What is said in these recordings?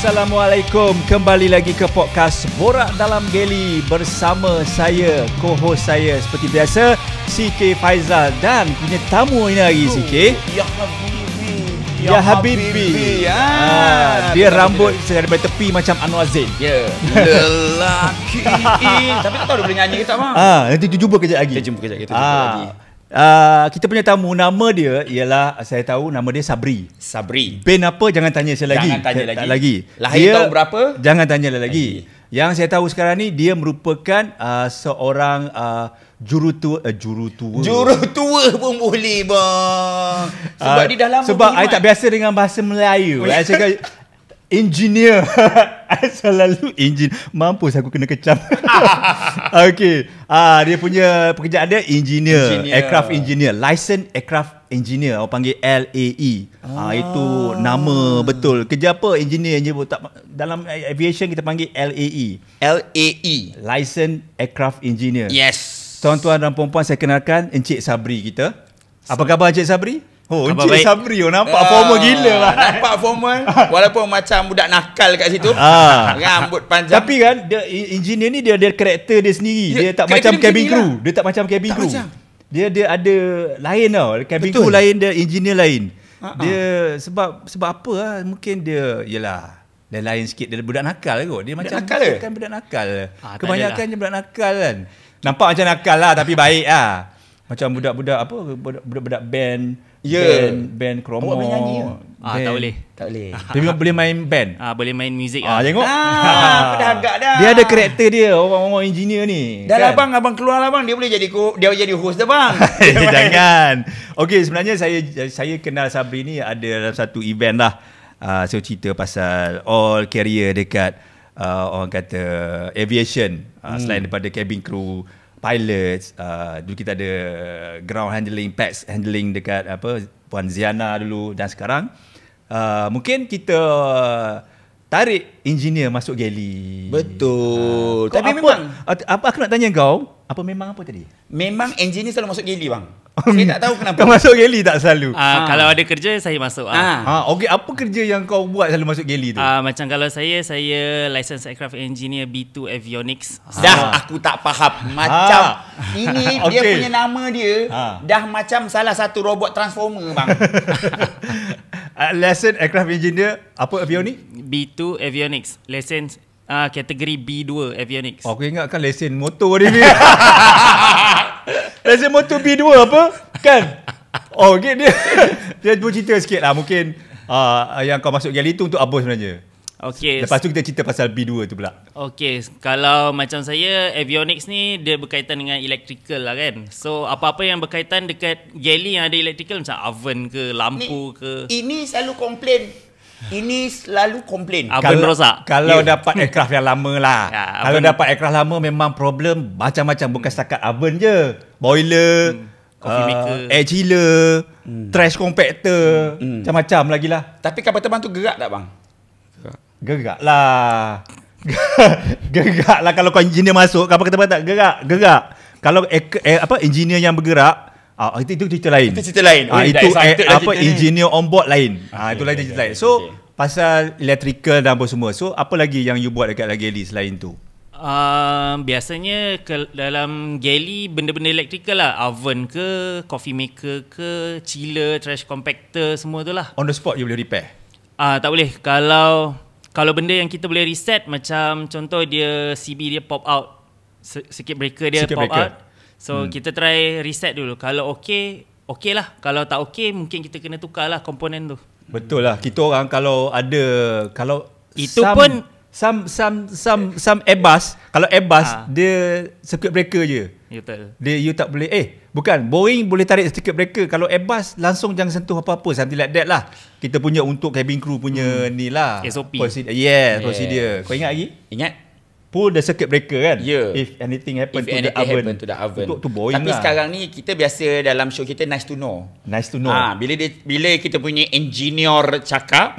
Assalamualaikum. Kembali lagi ke podcast Borak Dalam Geli bersama saya, co-host saya seperti biasa, CK Faizal, dan punya tamu ini hari CK. Ya Habibi. Dia rambut daripada tepi macam Anwar Zain. Ya, lelaki. Tapi tak tahu dia boleh nyanyi ke tak, bang? Nanti tu jumpa kejap lagi. Kita jumpa kejap lagi. Kita punya tamu, nama dia ialah, saya tahu nama dia Sabri. Sabri. Band apa jangan tanya saya lagi. Jangan tanya lagi. Lahir dia, tahun berapa? Jangan tanya lagi. Yang saya tahu sekarang ni dia merupakan seorang jurutua pun boleh, bang. Sebab dia dah lama. Sebab saya tak biasa dengan bahasa Melayu. Saya cakap engineer. Selalu engineer. Mampus aku kena kecam. Okey. Dia punya pekerjaan dia engineer. Aircraft engineer. Licensed aircraft engineer. Orang panggil LAE. Itu nama betul. Kerja apa engineer je. Dalam aviation kita panggil LAE. LAE. Licensed aircraft engineer. Yes. Tuan-tuan dan puan-puan, saya kenalkan Encik Sabri kita. Apa khabar Encik Sabri? Oh, Encik Encik Sabri, nampak formal gila lah. Nampak formal. Walaupun macam budak nakal kat situ. Rambut panjang. Tapi kan, engineer ni dia ada karakter dia sendiri. Dia tak macam cabin crew. Dia tak macam cabin crew. Dia ada lain tau. Cabin crew lain, dia engineer lain. Dia sebab apa lah. Mungkin dia, yelah, dia lain sikit. Dia budak nakal kot. Dia macam kan budak nakal. Kebanyakan dia budak nakal kan. Nampak macam nakal lah, tapi baik lah. Macam budak-budak apa, budak-budak band. Band kromo. Awak boleh nyanyi ke? Tak boleh. Tapi boleh main band. Boleh main muzik. Tengok. Aku dah agak dah. Dia ada karakter dia, orang-orang engineer ni. Dah lah, bang, abang keluar lah, bang. Dia boleh jadi host dah, bang. Jangan. Okey, sebenarnya saya kenal Sabri ni ada dalam satu event lah. Saya cerita pasal all career dekat orang kata aviation. Selain daripada cabin crew, pilots, dulu kita ada ground handling, packs handling dekat Puan Ziana dulu, dan sekarang mungkin kita tarik engineer masuk galley. Betul. Tapi memang apa aku nak tanya kau, memang apa tadi? Memang engineer selalu masuk galley, bang. Saya tak tahu kenapa. Kau masuk galley tak selalu? Kalau ada kerja saya masuk. Okey, apa kerja yang kau buat selalu masuk galley tu? Macam kalau saya licensed aircraft engineer B2 Avionics. Dah aku tak faham. Macam ini dia punya nama dia dah macam salah satu robot transformer, bang. Licensed aircraft engineer apa avionics? B2 Avionics. License kategori B2 Avionics. Aku ingatkan lesen motor dia ni. Lesen motor B2 apa? Kan? Okay, dia bercerita sikit lah. Mungkin yang kau masuk galley tu untuk apa sebenarnya? Okay. Lepas tu kita cerita pasal B2 tu pula. Okay, kalau macam saya, avionics ni dia berkaitan dengan electrical lah kan. So apa-apa yang berkaitan dekat galley yang ada electrical, macam oven ke, lampu ke. Ini selalu komplain. Oven rosak. Kalau dapat aircraft yang lama lah. Kalau dapat aircraft lama memang problem macam-macam. Bukan setakat oven je. Boiler, coffee maker, air chiller, trash compactor, macam-macam lagi lah. Tapi kapal terbang tu gerak tak, bang? Gerak lah. Gerak lah kalau kau engineer masuk. Kapal terbang tak gerak. Kalau engineer yang bergerak, itu cerita lain. Itu cerita lain. Itu engineer on board lain. Itu lain cerita lain. So pasal electrical dan apa semua. So apa lagi yang you buat dekat galley selain tu? Biasanya dalam galley benda-benda electrical lah. Oven ke, coffee maker ke, chiller, trash compactor, semua tu lah. On the spot you boleh repair? Tak boleh. Kalau benda yang kita boleh reset, macam contoh dia CB dia pop out, circuit breaker dia pop out. So kita try reset dulu. Kalau okey lah. Kalau tak okey, mungkin kita kena tukar lah komponen tu. Betul lah. Kita orang kalau itu pun some Airbus, kalau Airbus dia circuit breaker je. Betul. You tak boleh bukan, Boeing boleh tarik circuit breaker. Kalau Airbus langsung jangan sentuh apa-apa, something like that lah. Kita punya untuk cabin crew punya ni lah, SOP. Procedure. Kau ingat lagi? Ingat? Pull the circuit breaker kan? If anything happen to the oven. Untuk Boeing. Tapi lah. Sekarang ni kita biasa dalam show kita nice to know. Bila kita punya engineer cakap,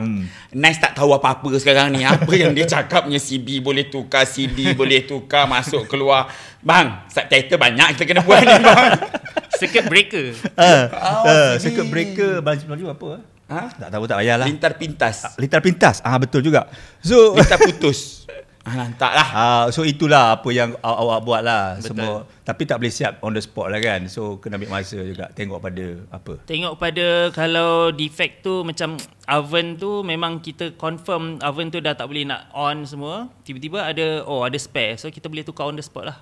nice tak tahu apa-apa sekarang ni. Apa yang dia cakap punya CB boleh tukar, CD boleh tukar, masuk keluar. Bang, subtitle banyak kita kena buat ni, bang. Circuit breaker. Circuit breaker Melayu apa? Tak tahu tak payahlah. Lintar pintas. Lintar pintas. Betul juga. So Lintar putus. Taklah. So itulah apa yang awak buat lah. Betul. Semua. Tapi tak boleh siap on the spot lah kan. So kena ambil masa juga. Tengok pada apa. Tengok pada kalau defect tu macam oven tu memang kita confirm oven tu dah tak boleh nak on semua. Tiba-tiba ada spare. So kita boleh tukar on the spot lah.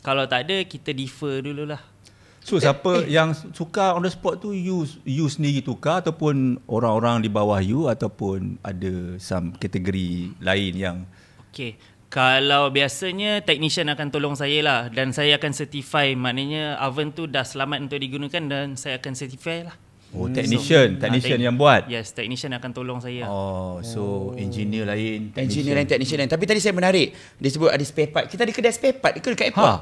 Kalau tak ada kita defer dululah. So siapa yang suka on the spot tu you sendiri tukar ataupun orang-orang di bawah you ataupun ada some kategori lain yang Okay. Kalau biasanya technician akan tolong saya lah dan saya akan certify, maknanya oven tu dah selamat untuk digunakan dan saya akan certify lah. technician yang buat. Yes, technician akan tolong saya. So engineer lain, Engineer lain, technician lain. Tapi tadi saya menarik. Dia sebut ada spare part. Kita ada kedai spare part ke dekat airport?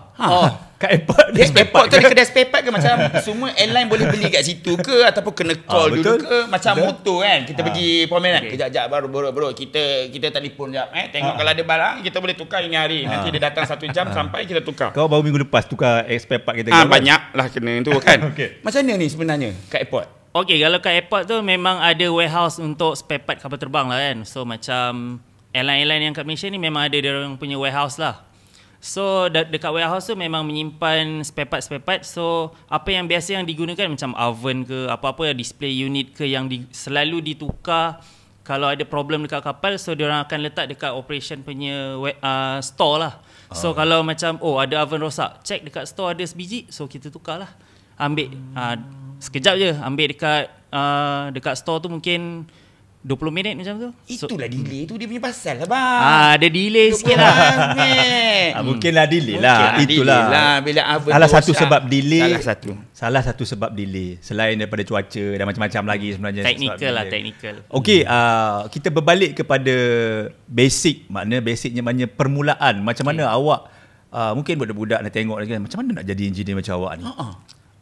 Kat airport Dia spare part tu ada kedai spare part ke macam semua airline boleh beli kat situ ke ataupun kena call dulu ke macam motor kan? Kita pergi promenade. Kejap baru bro kita telefon jap tengok kalau ada barang kita boleh tukar ini hari. Nanti dia datang 1 jam sampai kita tukar. Kau baru minggu lepas tukar spare part kita banyak lah kena tu kan. Okay. Macam mana ni sebenarnya kat airport? Okay, kalau kat airport tu memang ada warehouse untuk spare part kapal terbang lah kan. So macam airline-airline yang kat Malaysia ni memang ada dia orang punya warehouse lah. So dekat warehouse tu memang menyimpan spare part. So apa yang biasa yang digunakan macam oven ke apa-apa display unit ke yang selalu ditukar kalau ada problem dekat kapal, so dia orang akan letak dekat operation punya store lah. So kalau macam ada oven rosak, check dekat store ada sebiji, so kita tukar lah. Ambil sekejap je, ambil dekat store tu mungkin 20 minit macam tu. Itulah delay tu dia punya pasal lah bang. Ada delay sikit lah. Mungkinlah delay lah. Itulah lah, bila oven salah satu rosak. sebab delay. Salah satu sebab delay selain daripada cuaca dan macam-macam lagi sebenarnya. Technical. Okey, kita berbalik kepada basicnya permulaan. Macam mana awak mungkin budak-budak nak tengok lagi kan, macam mana nak jadi engineer macam awak ni?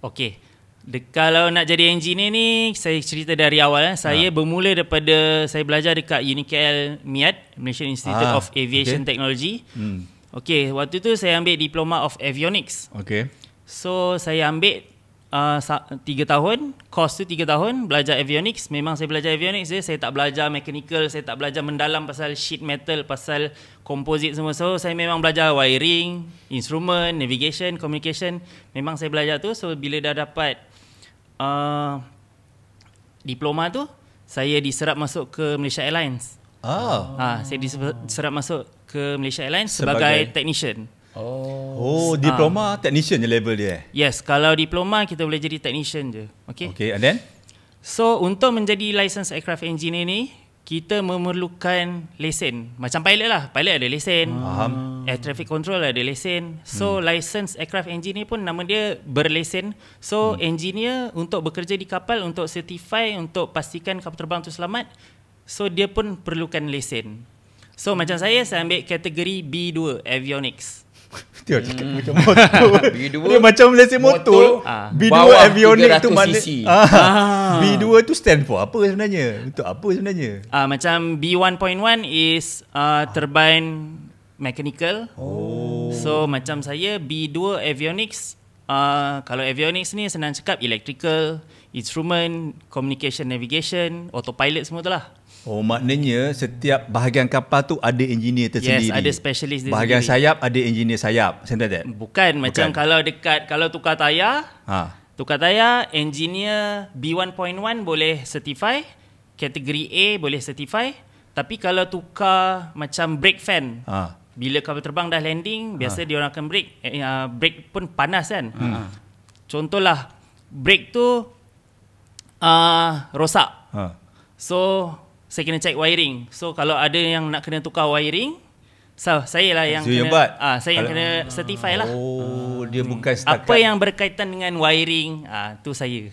Okey. Kalau nak jadi engineer ni, saya cerita dari awal. Saya bermula daripada saya belajar dekat UniKL MIAT, Malaysian Institute of Aviation Technology. Okey, waktu tu saya ambil Diploma of Avionics. Okey. So saya ambil 3 tahun, course tu 3 tahun belajar avionics. Memang saya belajar avionics je, saya tak belajar mechanical, saya tak belajar mendalam pasal sheet metal, pasal composite semua. So saya memang belajar wiring, instrument, navigation, communication. Memang saya belajar tu. So bila dah dapat diploma tu, saya diserap masuk ke Malaysia Airlines. Saya diserap masuk ke Malaysia Airlines sebagai technician. Diploma technician je level dia. Yes, kalau diploma kita boleh jadi technician je. Okay, and then? So untuk menjadi licensed aircraft engineer ni, kita memerlukan lesen. Macam pilot lah. Pilot ada lesen. Air traffic control ada lesen. So licensed aircraft engineer pun nama dia berlesen. So engineer untuk bekerja di kapal, untuk certify, untuk pastikan kapal terbang tu selamat, so dia pun perlukan lesen. So macam saya ambil kategori B2 avionics. Dia cakap macam motor. Dia macam lesen motor. B2 avionics tu mana? B2 tu stand for apa sebenarnya? Untuk apa sebenarnya? Macam B1.1 is turbine mechanical. So macam saya B2 avionics. Kalau avionics ni senang cakap electrical, instrument, communication, navigation, autopilot semua tu lah. Maknanya setiap bahagian kapal tu ada engineer tersendiri. Yes, ada specialist dia bahagian sendiri. sayap ada engineer sayap. Macam that? Bukan. Macam kalau tukar tayar, engineer B1.1 boleh certify, kategori A boleh certify. Tapi kalau tukar macam brake fan, bila kapal terbang dah landing, biasa dia orang akan brake. Brake pun panas kan. Contohlah, brake tu rosak. So saya kena check wiring. So kalau ada yang nak kena tukar wiring, saya lah yang saya yang kena certify lah. Dia bukan setakat apa yang berkaitan dengan wiring, tu saya.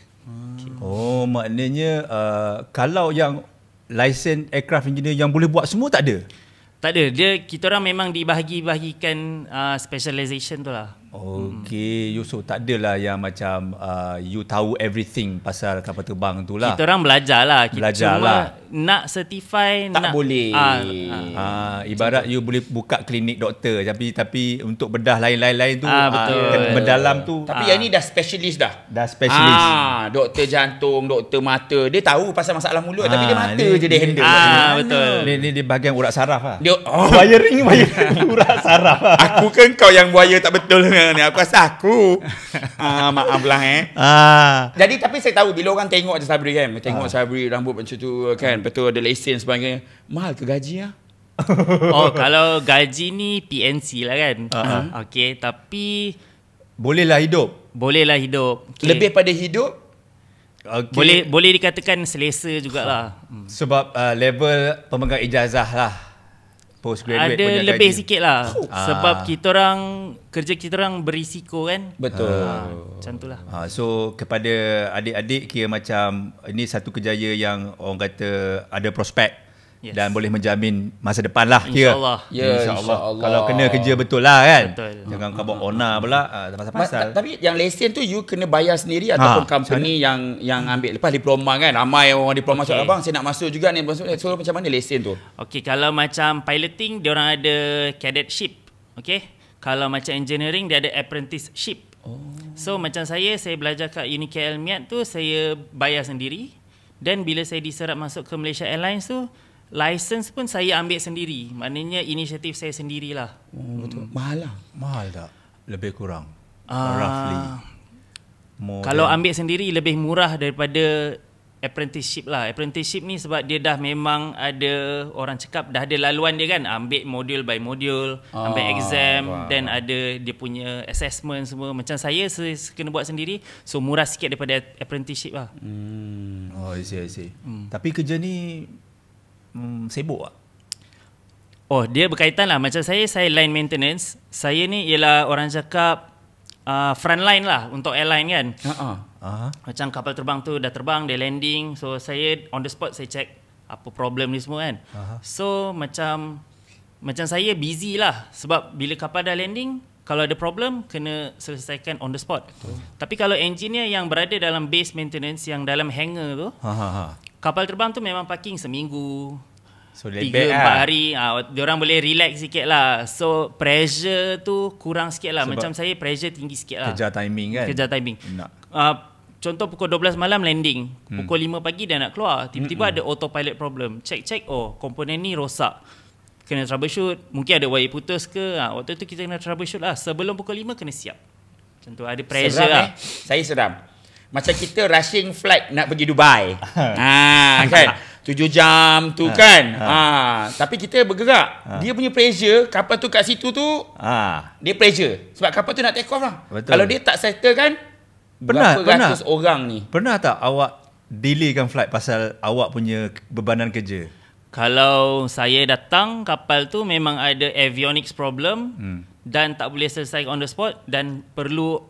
Maknanya kalau yang license aircraft engineer yang boleh buat semua tak ada? Tak ada. Kita orang memang dibahagi-bahagikan specialization tu lah. Okay, Yusof, tak adalah yang macam you tahu everything pasal kapal terbang tu lah. Kita orang belajar lah. Belajar cuma lah. nak certify Tak boleh. Ibarat you boleh buka klinik doktor, tapi untuk bedah lain-lain tu, betul. mendalam tu. Tapi yang ni dah specialist dah. Dah specialist. Doktor jantung, doktor mata. Dia tahu pasal masalah mulut tapi dia mata je dia handle. Betul. Ni dia bahagian urat saraf lah. Dia Wiring urat saraf lah. aku kan kau yang buaya tak betul ni. Aku rasa aku. Maaflah Jadi tapi saya tahu bila orang tengok je Sabri kan. Tengok Sabri rambut macam tu kan. Betul ada lesen sebagainya. Mahal ke gaji lah? Kalau gaji ni PNC lah kan. Okay, tapi Bolehlah hidup. Okay. Lebih pada hidup. Okay. Boleh dikatakan selesa jugalah. Sebab level pemegang ijazah lah, postgraduate ada punya lebih gaji. sikit lah. Sebab kerja kita orang berisiko kan. Betul. Macam tu lah. So kepada adik-adik, kira macam ini satu kerjaya yang orang kata ada prospek. Yes. Dan boleh menjamin masa depan lah, kira. InsyaAllah. InsyaAllah. Kalau kena kerja betul lah kan. Betul. Jangan kau buat ona pula pasal-pasal. Tapi yang lesen tu you kena bayar sendiri ataupun company yang ambil lepas diploma kan. Ramai orang diploma cakap abang saya nak masuk juga ni. So macam mana lesen tu? Okay, kalau macam piloting, diorang ada cadetship. Okay. Kalau macam engineering, dia ada apprenticeship. So macam saya belajar kat UniKL Miat tu, saya bayar sendiri. Dan bila saya diserap masuk ke Malaysia Airlines tu, license pun saya ambil sendiri. Maknanya inisiatif saya sendirilah. Betul. Mahal lah. Mahal tak? Lebih kurang? Roughly. Kalau ambil sendiri lebih murah daripada apprenticeship lah. Apprenticeship ni sebab dia dah memang ada, orang cakap dah ada laluan dia kan. Ambil modul by modul, ambil exam, dan ada dia punya assessment semua. Macam saya kena buat sendiri. So murah sikit daripada apprenticeship lah. I see. Tapi kerja ni sibuk tak? Dia berkaitan lah. Macam saya line maintenance. Saya ni ialah orang cakap front line lah untuk airline kan. Macam kapal terbang tu dah terbang, dia landing. So saya on the spot, saya check apa problem ni semua kan. So macam saya busy lah. Sebab bila kapal dah landing, kalau ada problem, kena selesaikan on the spot. Tapi kalau engineer yang berada dalam base maintenance, yang dalam hangar tu, kapal terbang tu memang parking seminggu, so 3-4 hari. Diorang boleh relax sikit lah. So pressure tu kurang sikit lah. Macam saya pressure tinggi sikit lah. Kejar timing kan? Kejar timing. Contoh pukul 12 malam landing, pukul 5 pagi dah nak keluar. Tiba-tiba ada autopilot problem. Check, komponen ni rosak, kena troubleshoot. Mungkin ada wire putus ke. Waktu tu kita kena troubleshoot lah. Sebelum pukul 5 kena siap. Macam tu, ada pressure seram, lah. Saya seram. Macam kita rushing flight nak pergi Dubai. Kan? 7 jam tu kan. Tapi kita bergerak. Dia punya pressure, kapal tu kat situ tu, dia pressure. Sebab kapal tu nak take off lah. Betul. Kalau dia tak settle kan, berapa ratus orang ni. Pernah tak awak delaykan flight pasal awak punya bebanan kerja? Kalau saya datang, kapal tu memang ada avionics problem dan tak boleh selesai on the spot dan perlu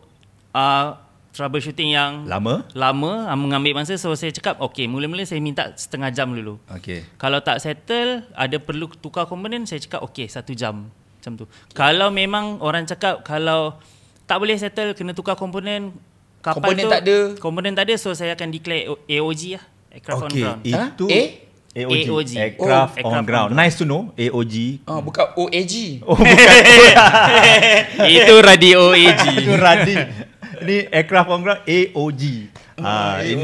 troubleshooting yang lama, mengambil masa. So saya cakap okay, mula-mula saya minta setengah jam dulu. Kalau tak settle, ada perlu tukar komponen, saya cakap okay, 1 jam. Macam tu. Kalau memang orang cakap kalau tak boleh settle, kena tukar komponen, kapal komponen tak ada, so saya akan declare AOG lah, aircraft on ground. Itu AOG. Aircraft on ground. Nice to know. AOG. Bukan OAG. Itu radio AG. Itu radio. Ini aircraft on ground, AOG.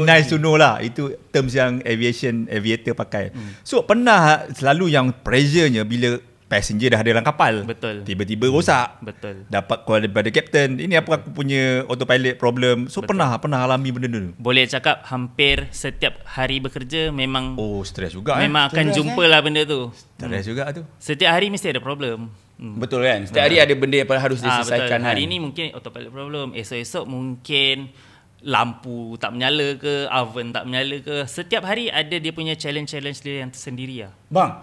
Nice to know lah. Itu terms yang aviator pakai. So pernah selalu yang pressure-nya bila passenger dah ada dalam kapal. Betul. Tiba-tiba rosak. Betul. Dapat call daripada captain. Ini apa aku punya autopilot problem. So betul. pernah alami benda tu. Boleh cakap hampir setiap hari bekerja memang stres juga. Memang akan jumpa lah benda tu. Stres juga tu. Setiap hari mesti ada problem. Betul kan? Setiap hari ada benda yang harus diselesaikan. Hari ni mungkin autopilot problem. Esok-esok mungkin lampu tak menyala ke, oven tak menyala ke. Setiap hari ada dia punya challenge dia yang tersendiri lah. Bang,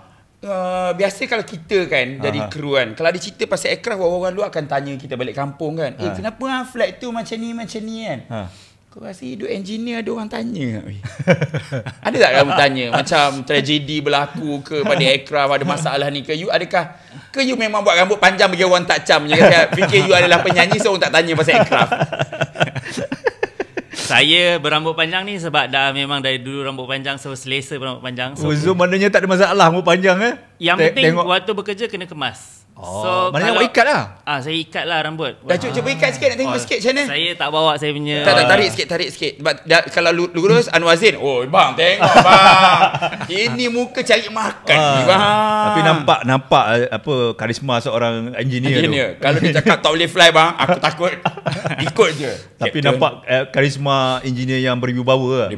biasa kalau kita kan jadi kru kan, kalau ada cerita pasal aircraft, orang luar akan tanya kita balik kampung kan, kenapa flight tu macam ni kan? Kau rasa hidup engineer ada orang tanya? Ada tak kamu tanya? Macam tragedi berlaku ke pada aircraft, ada masalah ni ke? You adakah? Ke you memang buat rambut panjang bagi orang tak cam je? Fikir you adalah penyanyi, so orang tak tanya pasal aircraft. Saya berambut panjang ni sebab dah memang dari dulu rambut panjang, so selesa berambut panjang. So, maknanya tak ada masalah rambut panjang Yang penting waktu bekerja kena kemas. So maknanya awak ikat lah. Saya ikat lah rambut. Dah cuba ikat sikit, nak tengok sikit macam mana. Saya tak bawa saya punya. Tak, tarik sikit. Sebab kalau lurus Anwar Zain, oh bang tengok bang. Ini muka cari makan ni bang. Tapi nampak apa karisma seorang engineer tu. Kalau dia cakap tak boleh fly bang, aku takut. Ikut je. Tapi nampak karisma engineer yang berwibawa.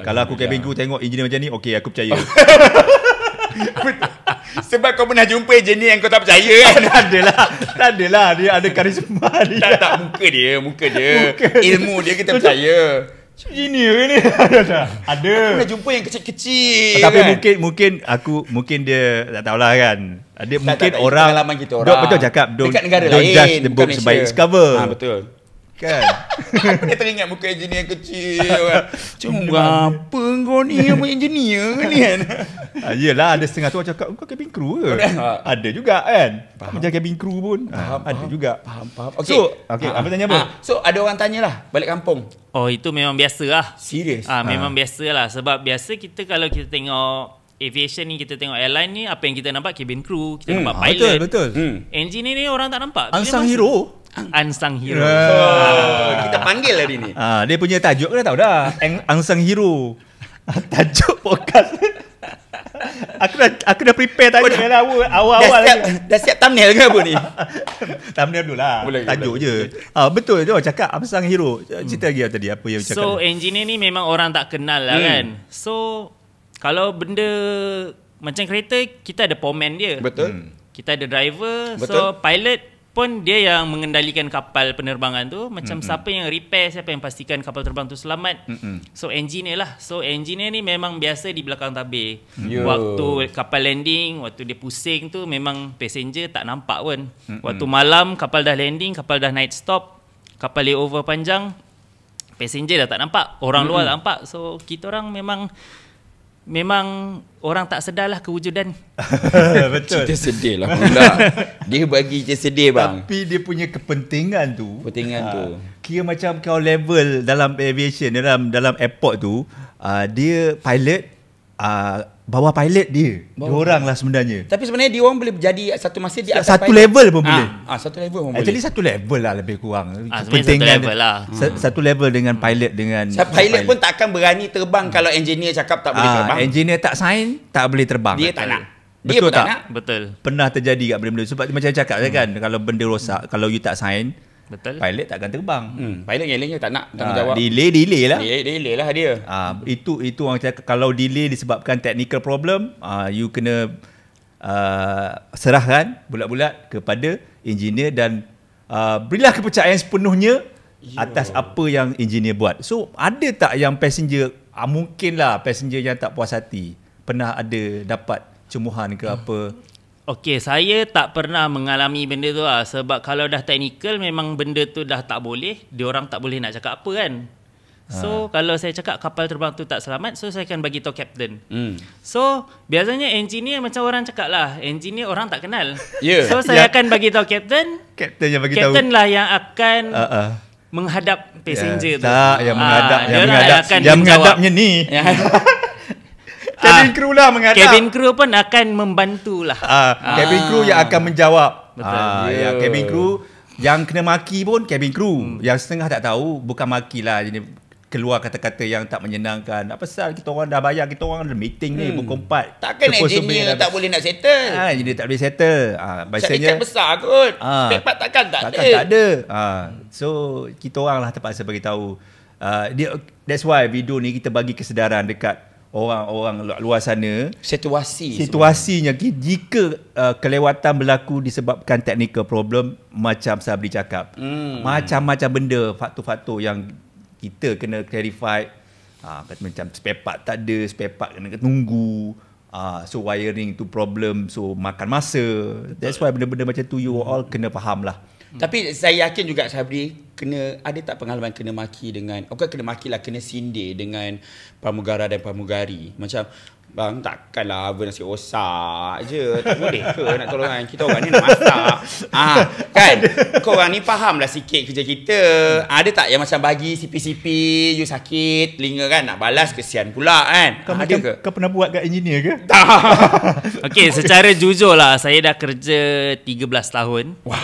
Kalau aku cabin crew tengok engineer macam ni, okey aku percaya. Sebab kau pernah jumpa engineer yang kau tak percaya kan? Tak adalah dia ada karisma dia. Tak muka dia. Ilmu dia kita percaya. Engineer ni ada. Pernah jumpa yang kecil-kecil. Tapi kan? mungkin dia tak tahulah kan. Ada mungkin tak, orang pengalaman kita orang. Betul cakap dekat negara don't lain, judge the book by its cover. Betul. Kan? Aku dah teringat muka engineer yang kecil. Cuma apa kau ni yang engineer ni kan? Yelah, ada setengah tu orang cakap kau cabin crew ke? Ada juga kan? Macam cabin crew pun ada juga. Faham. So, apa tanya apa? So ada orang tanyalah balik kampung. Oh, itu memang biasa lah. Serius? Memang biasa lah. Sebab biasa kita kalau kita tengok aviation ni, kita tengok airline ni, apa yang kita nampak cabin crew, kita nampak pilot. Betul. Engineer ni orang tak nampak. Unsung hero. Kita panggil hari ni. Dia punya tajuk kan dah tahu dah. Unsung hero. Tajuk podcast. Aku dah prepare tajuk awal-awal Dah siap thumbnail ke apa ni? Thumbnail dulu lah. Tajuk je. Betul je cakap unsung hero. Cerita lagi tadi apa yang cakap. So engineer ni memang orang tak kenal lah kan. So kalau benda macam kereta, kita ada powerman dia. Betul. Kita ada driver. Betul. So pilot pun dia yang mengendalikan kapal penerbangan tu. Macam siapa yang repair, siapa yang pastikan kapal terbang tu selamat. So engineer lah. So engineer ni memang biasa di belakang tabir. Waktu kapal landing, waktu dia pusing tu, memang passenger tak nampak pun. Waktu malam kapal dah landing, kapal dah night stop, kapal layover panjang, passenger dah tak nampak, orang luar tak nampak. So kita orang memang orang tak sedarlah kewujudan. Betul. Cerita sedih lah pula. Dia bagi cerita sedih bang. Tapi dia punya kepentingan tu kira macam kau level dalam aviation, dalam airport tu, dia pilot, bawah pilot dia. Dia orang lah sebenarnya. Tapi sebenarnya dia orang boleh jadi satu masa di atas satu pilot. level pun boleh. Satu level pun Actually boleh. satu level lah lebih kurang. Kepentingan satu level lah. Satu level dengan pilot dengan Pilot pun takkan berani terbang kalau engineer cakap tak boleh terbang. Engineer tak sign, tak boleh terbang. Dia tak nak. Dia Betul pun tak tak? nak. Betul. Pernah terjadi kat benda-benda. Sebab macam cakap kan, kalau benda rosak, kalau you tak sign, Betul. pilot takkan terbang. Pilot gelengnya tak nak tanggungjawab. Delay lah. Delay lah dia. Itu orang cakap kalau delay disebabkan technical problem, you kena serahkan bulat-bulat kepada engineer dan berilah kepercayaan sepenuhnya atas apa yang engineer buat. So ada tak yang passenger, mungkinlah passenger yang tak puas hati pernah ada dapat cemuhan ke apa? Okey, saya tak pernah mengalami benda tu lah. Sebab kalau dah technical, memang benda tu dah tak boleh. Diorang tak boleh nak cakap apa kan. So, kalau saya cakap kapal terbang tu tak selamat, so saya akan bagi tahu captain. So, biasanya engineer macam orang cakap lah. Engineer orang tak kenal. So, saya akan bagi tahu captain. Captain yang bagi tahu. Captain lah yang akan menghadap passenger tu. Tak, yang menghadap. Yang menghadapnya ni. Cabin crew lah menghadap. Cabin crew pun akan membantu lah. Cabin crew yang akan menjawab. Betul. Cabin crew yang kena maki pun cabin crew. Yang setengah tak tahu, bukan maki lah. Jadi keluar kata-kata yang tak menyenangkan. Apa pasal kita orang dah bayar, kita orang ada meeting ni pukul 4. Takkan engineer tak boleh nak settle. Engineer tak boleh settle. Syarikat besar kot. Spare part takkan tak ada. So kita orang lah terpaksa bagi tahu. That's why video ni kita bagi kesedaran dekat orang-orang luar sana, situasinya jika kelewatan berlaku disebabkan technical problem, macam Sabri cakap, macam-macam benda, faktor-faktor yang kita kena clarify. Macam spare part tak ada, spare part kena tunggu, so wiring tu problem, so makan masa. That's why benda-benda macam tu you all kena faham lah. Tapi saya yakin juga Sabri, ada tak pengalaman kena maki dengan, bukan kena maki lah, kena sindir dengan pramugara dan pramugari? Macam, bang, takkanlah oven nasi rosak je, tak boleh ke nak tolong kan? Kita orang ni nak masak. Kan? Korang ni faham lah sikit kerja kita. Ada tak yang macam bagi sipi-sipi, you sakit telinga kan, nak balas kesian pula kan? Ada ke? Kau pernah buat kat engineer ke? Okey, secara jujur lah, saya dah kerja 13 tahun. Wah.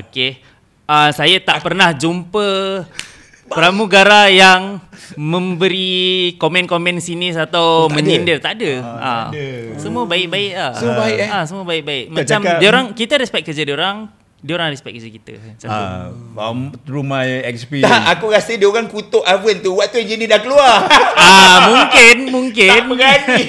Okey. Saya tak pernah jumpa pramugara yang memberi komen-komen sinis atau menyindir. Tak ada. Semua baik-baik lah. Semua baik semua baik-baik. Macam diorang, kita respect kerja diorang respect kerja kita. Through my experience. Tak, aku rasa dia orang kutuk oven tu waktu engineer dah keluar. Mungkin. Tak berani.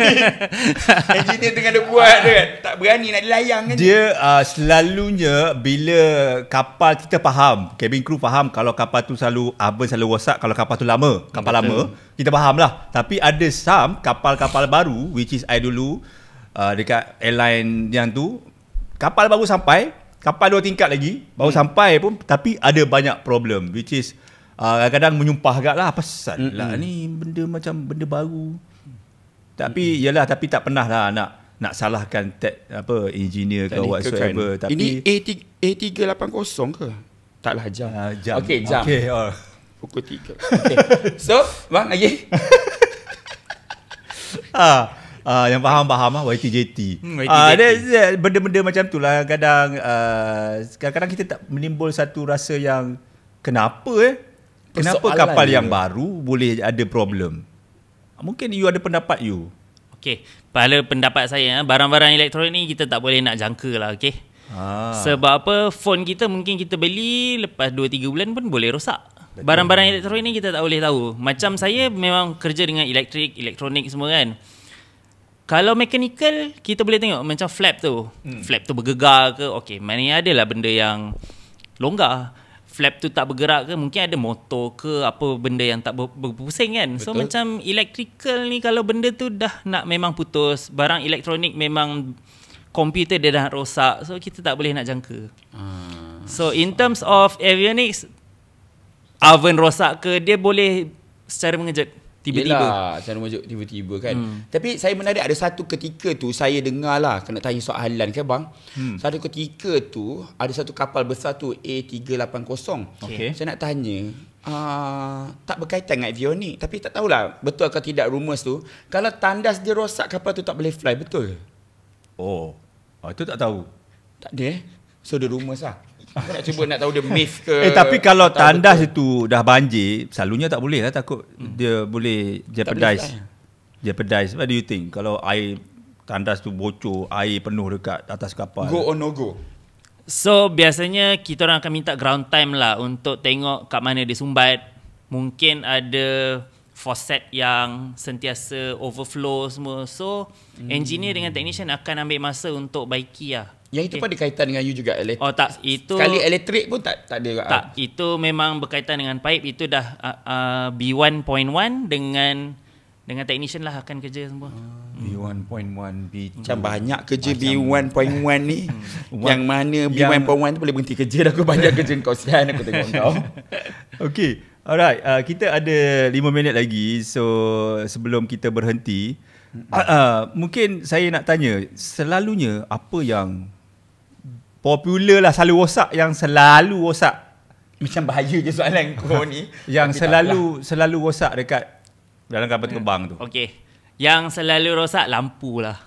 Engineer tengah dia buat tu kan, tak berani nak dilayang kan. Dia selalunya bila kapal, kita faham, cabin crew faham kalau kapal tu selalu oven selalu rosak kalau kapal tu lama, kapal lama, kita faham lah. Tapi ada some kapal-kapal baru, which is I dulu dekat airline yang tu, kapal baru sampai, kapal 2 tingkat lagi baru sampai pun, tapi ada banyak problem, which is kadang-kadang menyumpah agak lah, pasal lah ni benda macam benda baru. Tapi yalah, tapi tak pernah lah nak salahkan engineer ke whatsoever. Tapi ini A380 ke? Taklah jam. Okey, jam. Okay, pukul 3. Okay. So, bang lagi. Yang faham lah YTJT. Benda-benda macam tu lah. Kadang-kadang kita tak menimbul satu rasa yang kenapa kapal yang baru boleh ada problem. Mungkin you ada pendapat you. Okey, pada pendapat saya, barang-barang elektronik ni kita tak boleh nak jangka lah, okey. Sebab apa, phone kita mungkin kita beli lepas 2-3 bulan pun boleh rosak. Barang-barang elektronik ni kita tak boleh tahu. Macam saya memang kerja dengan elektronik semua kan. Kalau mechanical, kita boleh tengok macam flap tu. Flap tu bergegar ke, okey, maknanya adalah benda yang longgar. Flap tu tak bergerak ke, mungkin ada motor ke, apa benda yang tak berpusing kan. So macam electrical ni, kalau benda tu dah nak memang putus, barang elektronik memang komputer dia dah rosak, so kita tak boleh nak jangka. So in terms of avionics, oven rosak ke, dia boleh secara mengejut tiba-tiba. Yelah, cara mengejut tiba-tiba kan. Tapi saya menarik, ada satu ketika tu saya dengar lah, kena tanya soalan kan bang. Satu ketika tu ada satu kapal besar tu A380. Okay. Saya nak tanya, tak berkaitan dengan avionik, tapi tak tahulah betul atau tidak rumours tu, kalau tandas dia rosak kapal tu tak boleh fly, betul? Itu tak tahu. Tak ada So dia rumours lah. Aku nak cuba nak tahu dia myth ke. Tapi kalau tandas itu dah banjir, selalunya tak boleh lah, takut dia boleh jeopardize. What do you think? Kalau air tandas tu bocor, air penuh dekat atas kapal, go or no go? So biasanya kita orang akan minta ground time lah untuk tengok kat mana dia sumbat. Mungkin ada faucet yang sentiasa overflow semua. So engineer dengan technician akan ambil masa untuk baiki lah. Yang itu pun ada kaitan dengan you juga, elektrik? Tak, itu sekali elektrik pun tak ada. Tak, itu memang berkaitan dengan pipe. Itu dah B1.1 dengan technician lah akan kerja semua. B1.1, B2. Macam banyak kerja B1.1 ni. Yang mana B1.1 tu boleh berhenti kerja dah. Aku banyak kerja kau, sian aku tengok kau. Okay, alright. Kita ada 5 minit lagi. So sebelum kita berhenti, mungkin saya nak tanya, selalunya apa yang popular lah, selalu rosak? Macam bahaya je soalan kau ni. Yang selalu rosak dekat dalam kapal terbang tu. Okey. Yang selalu rosak lampu lah.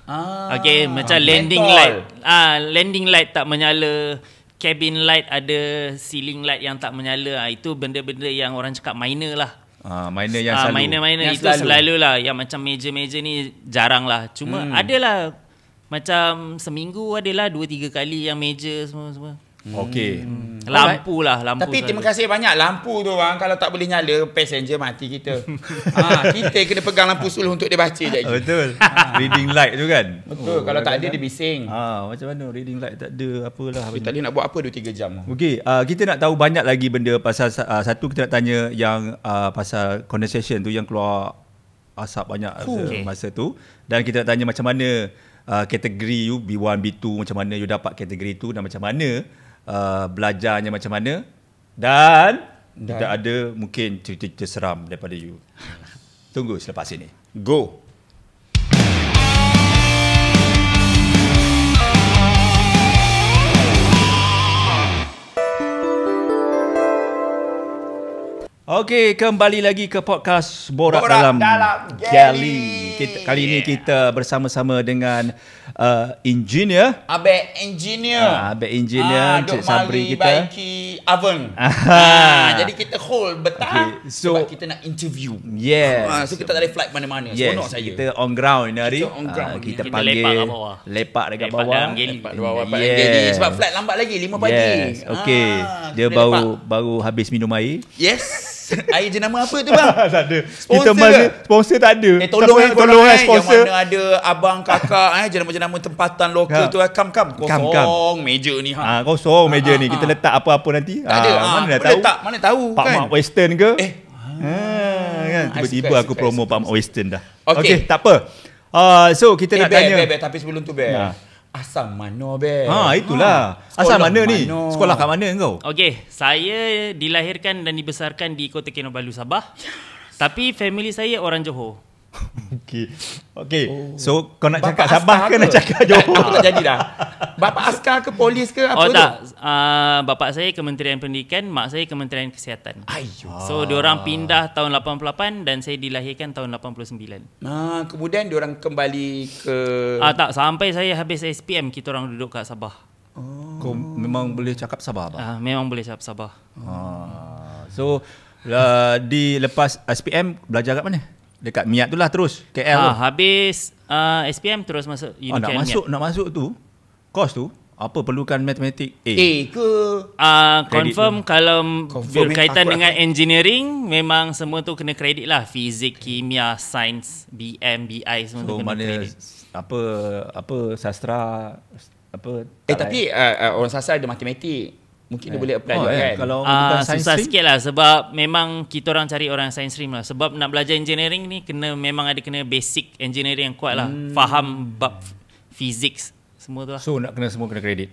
Okey, macam landing light. Landing light tak menyala, cabin light ada, ceiling light yang tak menyala. Itu benda-benda yang orang cakap minor lah. Minor yang selalu. Minor itu selalu lah. Yang macam meja-meja ni jarang lah. Cuma adalah macam seminggu adalah 2-3 kali yang meja semua. Okey. Lampu lah. Tapi terima kasih banyak lampu tu bang. Kalau tak boleh nyala, passenger mati kita. Kita kena pegang lampu suluh untuk dia baca je. Betul. Reading light tu kan. Betul. Kalau tak ada dia bising. Macam mana reading light tak ada, apalah. Tapi tadi nak buat apa 2-3 jam. Okey, kita nak tahu banyak lagi benda pasal satu, kita nak tanya yang pasal condensation tu yang keluar asap banyak masa tu, dan kita nak tanya macam mana kategori you B1, B2, macam mana you dapat kategori tu, dan macam mana belajarnya macam mana, dan Kita ada mungkin cerita-cerita seram daripada you. Tunggu selepas ini. Go. Okey, kembali lagi ke podcast Borak dalam Gali. Kali ini kita bersama-sama dengan engineer. Abang engineer. Cik Sabri kita. Baiki oven. Jadi kita hold betah sebab kita nak interview. Yes. So kita tak ada flight mana-mana. Yes. Seronok saya. Kita on ground ni hari. Kita on ground ni. Kita Kita panggil lepak kat bawah. Lepak dekat Lepak bawah. dalam Gali. Lepak bawah Yes. sebab flight lambat lagi 5 pagi. Yes. Okey. Dia kita baru habis minum air. Yes. Air jenama apa tu bang? Tak ada. Sponsor Kita masih sponsor tak ada. Tolong tolong Yang sponsor. mana ada abang kakak jenama-jenama tempatan lokal tu come. Kosong meja ni Kosong meja ni. Kita letak apa-apa nanti. Tak ada. Mana dah tahu. Letak, mana tahu Pak kan. Mak Western ke? I Kan? Tiba-tiba suka, aku promo Pak Mak Western dah. Okey. Okey, tak apa. So kita nak tanya. Tapi sebelum tu asal mana Itulah. Asal mana ni? Sekolah kat mana kau? Okey, saya dilahirkan dan dibesarkan di Kota Kinabalu, Sabah. Tapi family saya orang Johor. Okey. So kau nak cakap Bapak Sabah askar ke nak cakap Johor? Aku tak jadi dah. Bapak askar ke polis ke apa tu? Tak. Bapak saya Kementerian Pendidikan, mak saya Kementerian Kesihatan. So diorang pindah tahun 88 dan saya dilahirkan tahun 89. Kemudian diorang kembali ke Tak, sampai saya habis SPM kita orang duduk kat Sabah. Kau memang boleh cakap Sabah apa? Memang boleh cakap Sabah. So lepas SPM belajar kat mana? Dekat MIAT tu lah terus KL tu. Habis SPM terus masuk UniKL. Nak masuk tu kos tu apa perlukan matematik A? ke Confirm kalau berkaitan aku dengan engineering memang semua tu kena kredit lah. Fizik, kimia, sains, BM, BI semua tu So kena mana kredit. apa sastra apa tapi orang sastra ada matematik. Mungkin dia boleh apply juga kan. Kalau bukan science susah stream? sikit lah sebab memang kita orang cari orang science stream lah. Sebab nak belajar engineering ni memang ada kena basic engineering yang kuat lah. Faham bab physics semua tu lah. So semua kena kredit.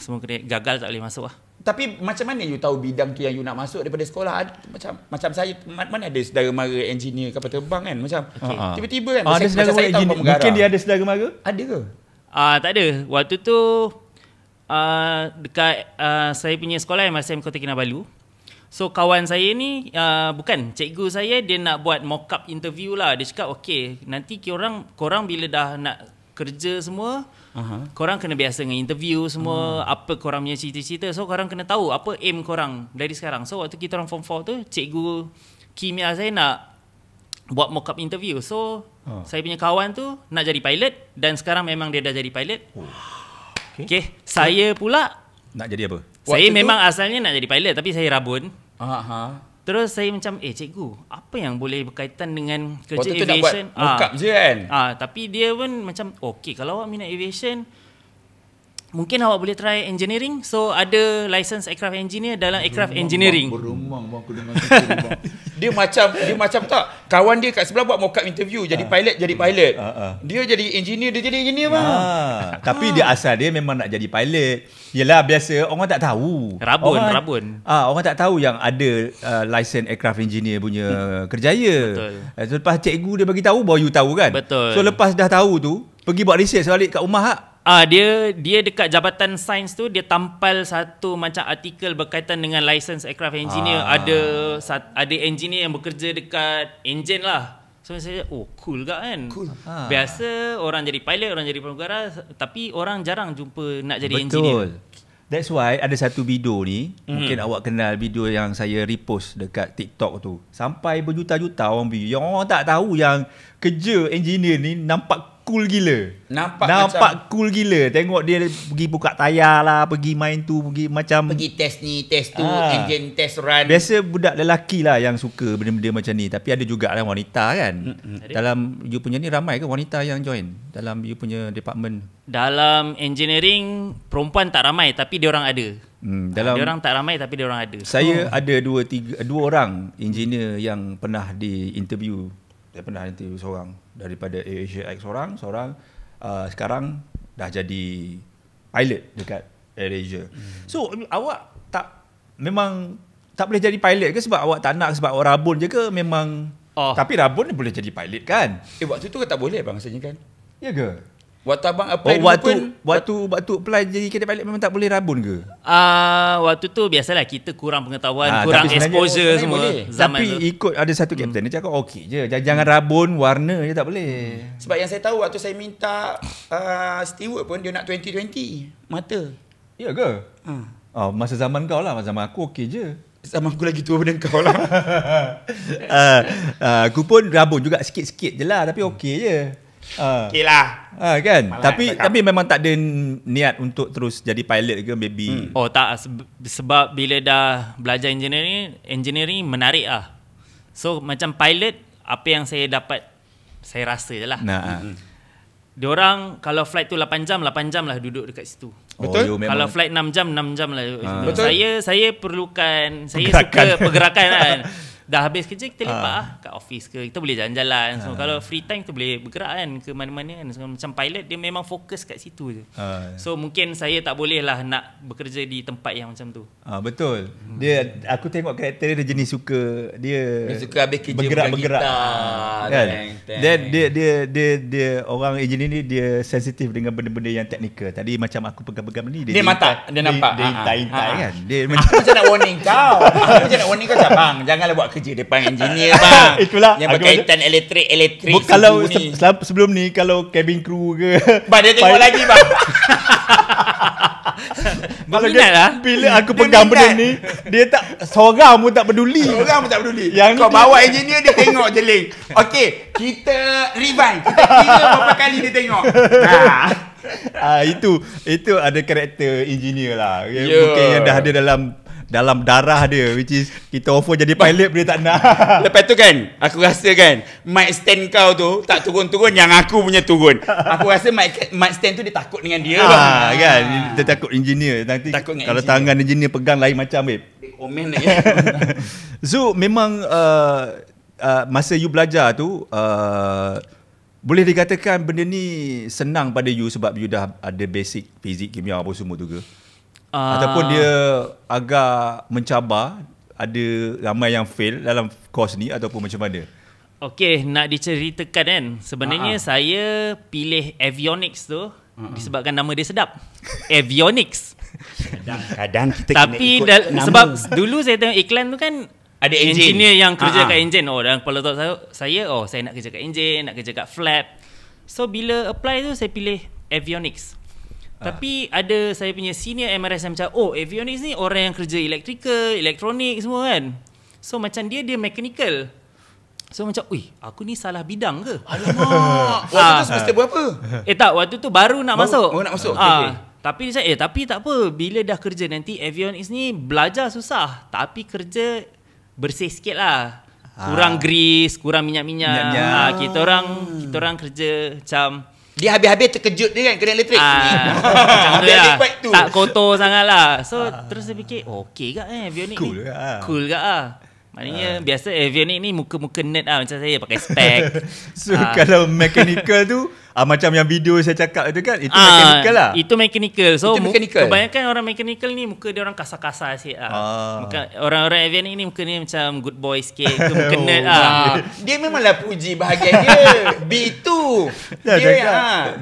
Semua kena gagal tak boleh masuk lah. Tapi macam mana you tahu bidang tu yang you nak masuk daripada sekolah? Macam saya mana ada saudara mara engineer kapal terbang kan macam tiba-tiba kan ada saudara mara engineer. Mungkin dia ada saudara mara? Ada ke? Tak ada. Waktu tu dekat saya punya sekolah MSM Kota Kinabalu. So kawan saya ni bukan cikgu saya, dia nak buat mock up interview lah. Dia cakap okey, nanti korang bila dah nak kerja semua, korang kena biasa dengan interview semua, apa korang punya cita-cita. So korang kena tahu apa aim korang dari sekarang. So waktu kita orang form 4 tu, cikgu kimia saya nak buat mock up interview. So saya punya kawan tu nak jadi pilot dan sekarang memang dia dah jadi pilot. Okay. Saya pula nak jadi apa? Saya memang asalnya nak jadi pilot tapi saya rabun. Terus saya macam cikgu, apa yang boleh berkaitan dengan kerja waktu aviation? Tu nak buat mock up je kan. Tapi dia pun macam okey, kalau awak minat aviation mungkin awak boleh try engineering. So ada license aircraft engineer dalam aircraft engineering. Berumang bang aku dengar dia macam tak kawan dia kat sebelah buat mock up interview jadi pilot. Dia jadi engineer bang. Tapi dia asal dia memang nak jadi pilot. Yelah biasa orang tak tahu. Rabun. Orang tak tahu yang ada license aircraft engineer punya kerjaya. Betul. Lepas cikgu dia bagi tahu baru you tahu kan. Betul. So lepas dah tahu tu pergi buat research balik kat rumah hak. Dia dekat Jabatan Sains tu dia tampal satu macam artikel berkaitan dengan license aircraft engineer. Ada engineer yang bekerja dekat enjin lah. So saya cool gak kan. Biasa orang jadi pilot, orang jadi pramugara, tapi orang jarang jumpa nak jadi engineer. That's why ada satu video ni, mungkin awak kenal video yang saya repost dekat TikTok tu. Sampai berjuta-juta orang view. Yang orang tak tahu yang kerja engineer ni nampak cool gila. Nampak cool gila. Tengok dia pergi buka tayar lah, pergi main tu, pergi test ni, test tu, engine test run. Biasa budak lelaki lah yang suka benda-benda macam ni. Tapi ada juga lah wanita kan. Dalam you punya ni ramai ke wanita yang join dalam you punya department? Dalam engineering perempuan tak ramai tapi dia orang ada. Dia orang tak ramai tapi dia orang ada. Saya ada dua orang engineer yang pernah di interview. Saya pernah interview seorang daripada AirAsia X, seorang sekarang dah jadi pilot dekat AirAsia. So awak tak memang tak boleh jadi pilot ke sebab awak tak nak, sebab awak rabun je ke memang? Tapi rabun boleh jadi pilot kan? Waktu tu tak boleh abang rasanya kan? Ya ke? Waktu abang apply waktu apply jadi cadet pilot memang tak boleh rabun ke? Waktu tu biasalah kita kurang pengetahuan, kurang exposure semua. Tapi ikut ada satu kapten dia cakap okey je. Jangan rabun, warna je tak boleh. Sebab yang saya tahu waktu saya minta steward pun dia nak 2020 mata. Ya ke? Masa zaman kau lah, masa zaman aku okey je. Zaman aku lagi tua daripada kau lah. Aku pun rabun juga sikit-sikit je lah, tapi okey je. Okey lah. Kan? Tapi memang tak ada niat untuk terus jadi pilot ke maybe. Tak, sebab bila dah belajar engineering menarik lah. So macam pilot, apa yang saya dapat, saya rasa je lah. Diorang kalau flight tu 8 jam lah duduk dekat situ. Betul? Kalau flight 6 jam lah duduk situ. Betul? Saya perlukan, saya suka pergerakan kan. Dah habis kerja kita lepak kat office ke, kita boleh jalan-jalan. So kalau free time kita boleh bergerak kan ke mana-mana kan. So, macam pilot dia memang fokus kat situ je. So mungkin saya tak boleh lah nak bekerja di tempat yang macam tu. Betul. Aku tengok karakter dia jenis suka dia suka habis kerja bergerak kan. Dia orang engineer ni dia sensitif dengan benda-benda yang teknikal. Tadi macam aku pegang-pegang ni dia mata, dia nampak. Dia intai kan. Dia aku macam nak warning kau. Aku macam nak warning kau bang, janganlah buat kerja depan engineer bang. Itulah yang berkaitan elektrik kalau sebelum ni kalau cabin crew ke bang dia tengok lagi bang. Kalau bila aku pegang benda ni, dia tak seorang pun tak peduli. Yang kau bawa engineer dia tengok jeling. Okey, kita rewind. Kita kira berapa kali dia tengok. Itu ada karakter engineer lah. Mungkin yang dah ada dalam darah dia, which is kita offer jadi pilot dia tak nak. Lepas tu kan aku rasa kan mic stand kau tu tak turun-turun, yang aku punya turun. Aku rasa mic stand tu dia takut dengan dia kan. Dia takut engineer. Nanti takut kalau engineer. Tangan engineer pegang lain macam babe. Dia komen lagi. So memang masa you belajar tu boleh dikatakan benda ni senang pada you sebab you dah ada basic fizik, kimia apa semua tu ke? Ataupun dia agak mencabar, ada ramai yang fail dalam course ni ataupun macam mana? Okey, nak diceritakan kan, sebenarnya saya pilih avionics tu disebabkan nama dia sedap. Avionics. Kadang-kadang kita tapi kena ikut sebab dulu saya tengok iklan tu kan ada engineer yang kerja kat enjin. Dalam kepala otak saya saya nak kerja kat enjin, nak kerja kat flap. So bila apply tu saya pilih avionics. Tapi ada saya punya senior MRS yang macam, avionics ni orang yang kerja electrical, elektronik semua kan. So macam dia mechanical. So macam, aku ni salah bidang ke? Alamak. Waktu tu semester berapa? Tak, waktu tu baru nak masuk. Nak masuk. Okay. Tapi dia cakap, tapi tak apa, bila dah kerja nanti avionics ni belajar susah, tapi kerja bersih sikit lah. Kurang grease, kurang minyak-minyak. Kita orang kerja macam dia habis-habis terkejut dia kan kena elektrik. Habis-habis tak kotor sangat lah. So terus saya fikir, okey ke avionic cool ni? Ke? Cool ke lah. Maknanya biasa avionic ni muka-muka nerd lah. Macam saya pakai spek. So kalau mechanical tu macam yang video saya cakap itu kan, itu mechanical lah. Itu mechanical. So itu mechanical. Kebanyakan orang mechanical ni muka dia orang kasar-kasar sikit lah. Orang-orang avionic ni muka ni macam good boy sikit, muka nerd lah. Dia memanglah puji bahagian dia. B2 dia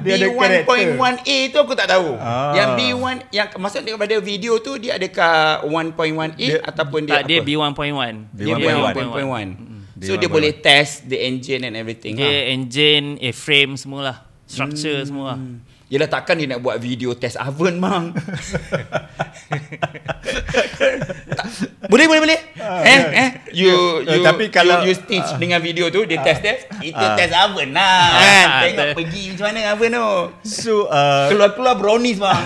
B1.1A tu aku tak tahu. Yang B1 yang maksudnya pada video tu dia adakah 1.1A ataupun dia dia apa? B1.1. Dia B1.1. So dia boleh test the engine and everything. Dia engine, airframe semualah. Structure semua. Yelah takkan dia nak buat video test oven bang. Boleh. Tapi kalau you stitch dengan video tu dia test. Kita test oven lah kan. Tengok pergi macam mana oven tu. So keluar brownies bang.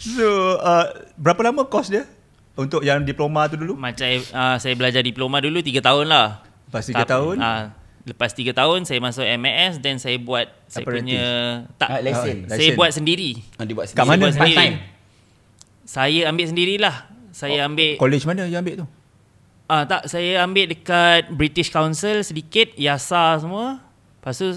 So berapa lama course dia untuk yang diploma tu dulu? Macam saya belajar diploma dulu 3 tahun lah. Lepas 3 tahun? Lepas 3 tahun saya masuk MAS dan saya buat saya punya lesen. Saya buat sendiri. Dia buat sendiri. Kat mana? Part time. Saya ambil sendirilah. Saya ambil college mana you ambil tu? Tak, saya ambil dekat British Council sedikit, YASA semua. Lepas tu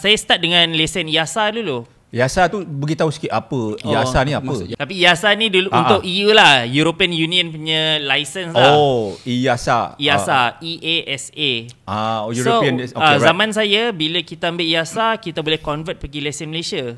saya start dengan lesen YASA dulu. IASA tu beritahu sikit apa IASA ni apa? Tapi IASA ni dulu untuk EU lah, European Union punya license lah. IASA. IASA, EASA. European. So, zaman saya bila kita ambil IASA, kita boleh convert pergi lesen Malaysia.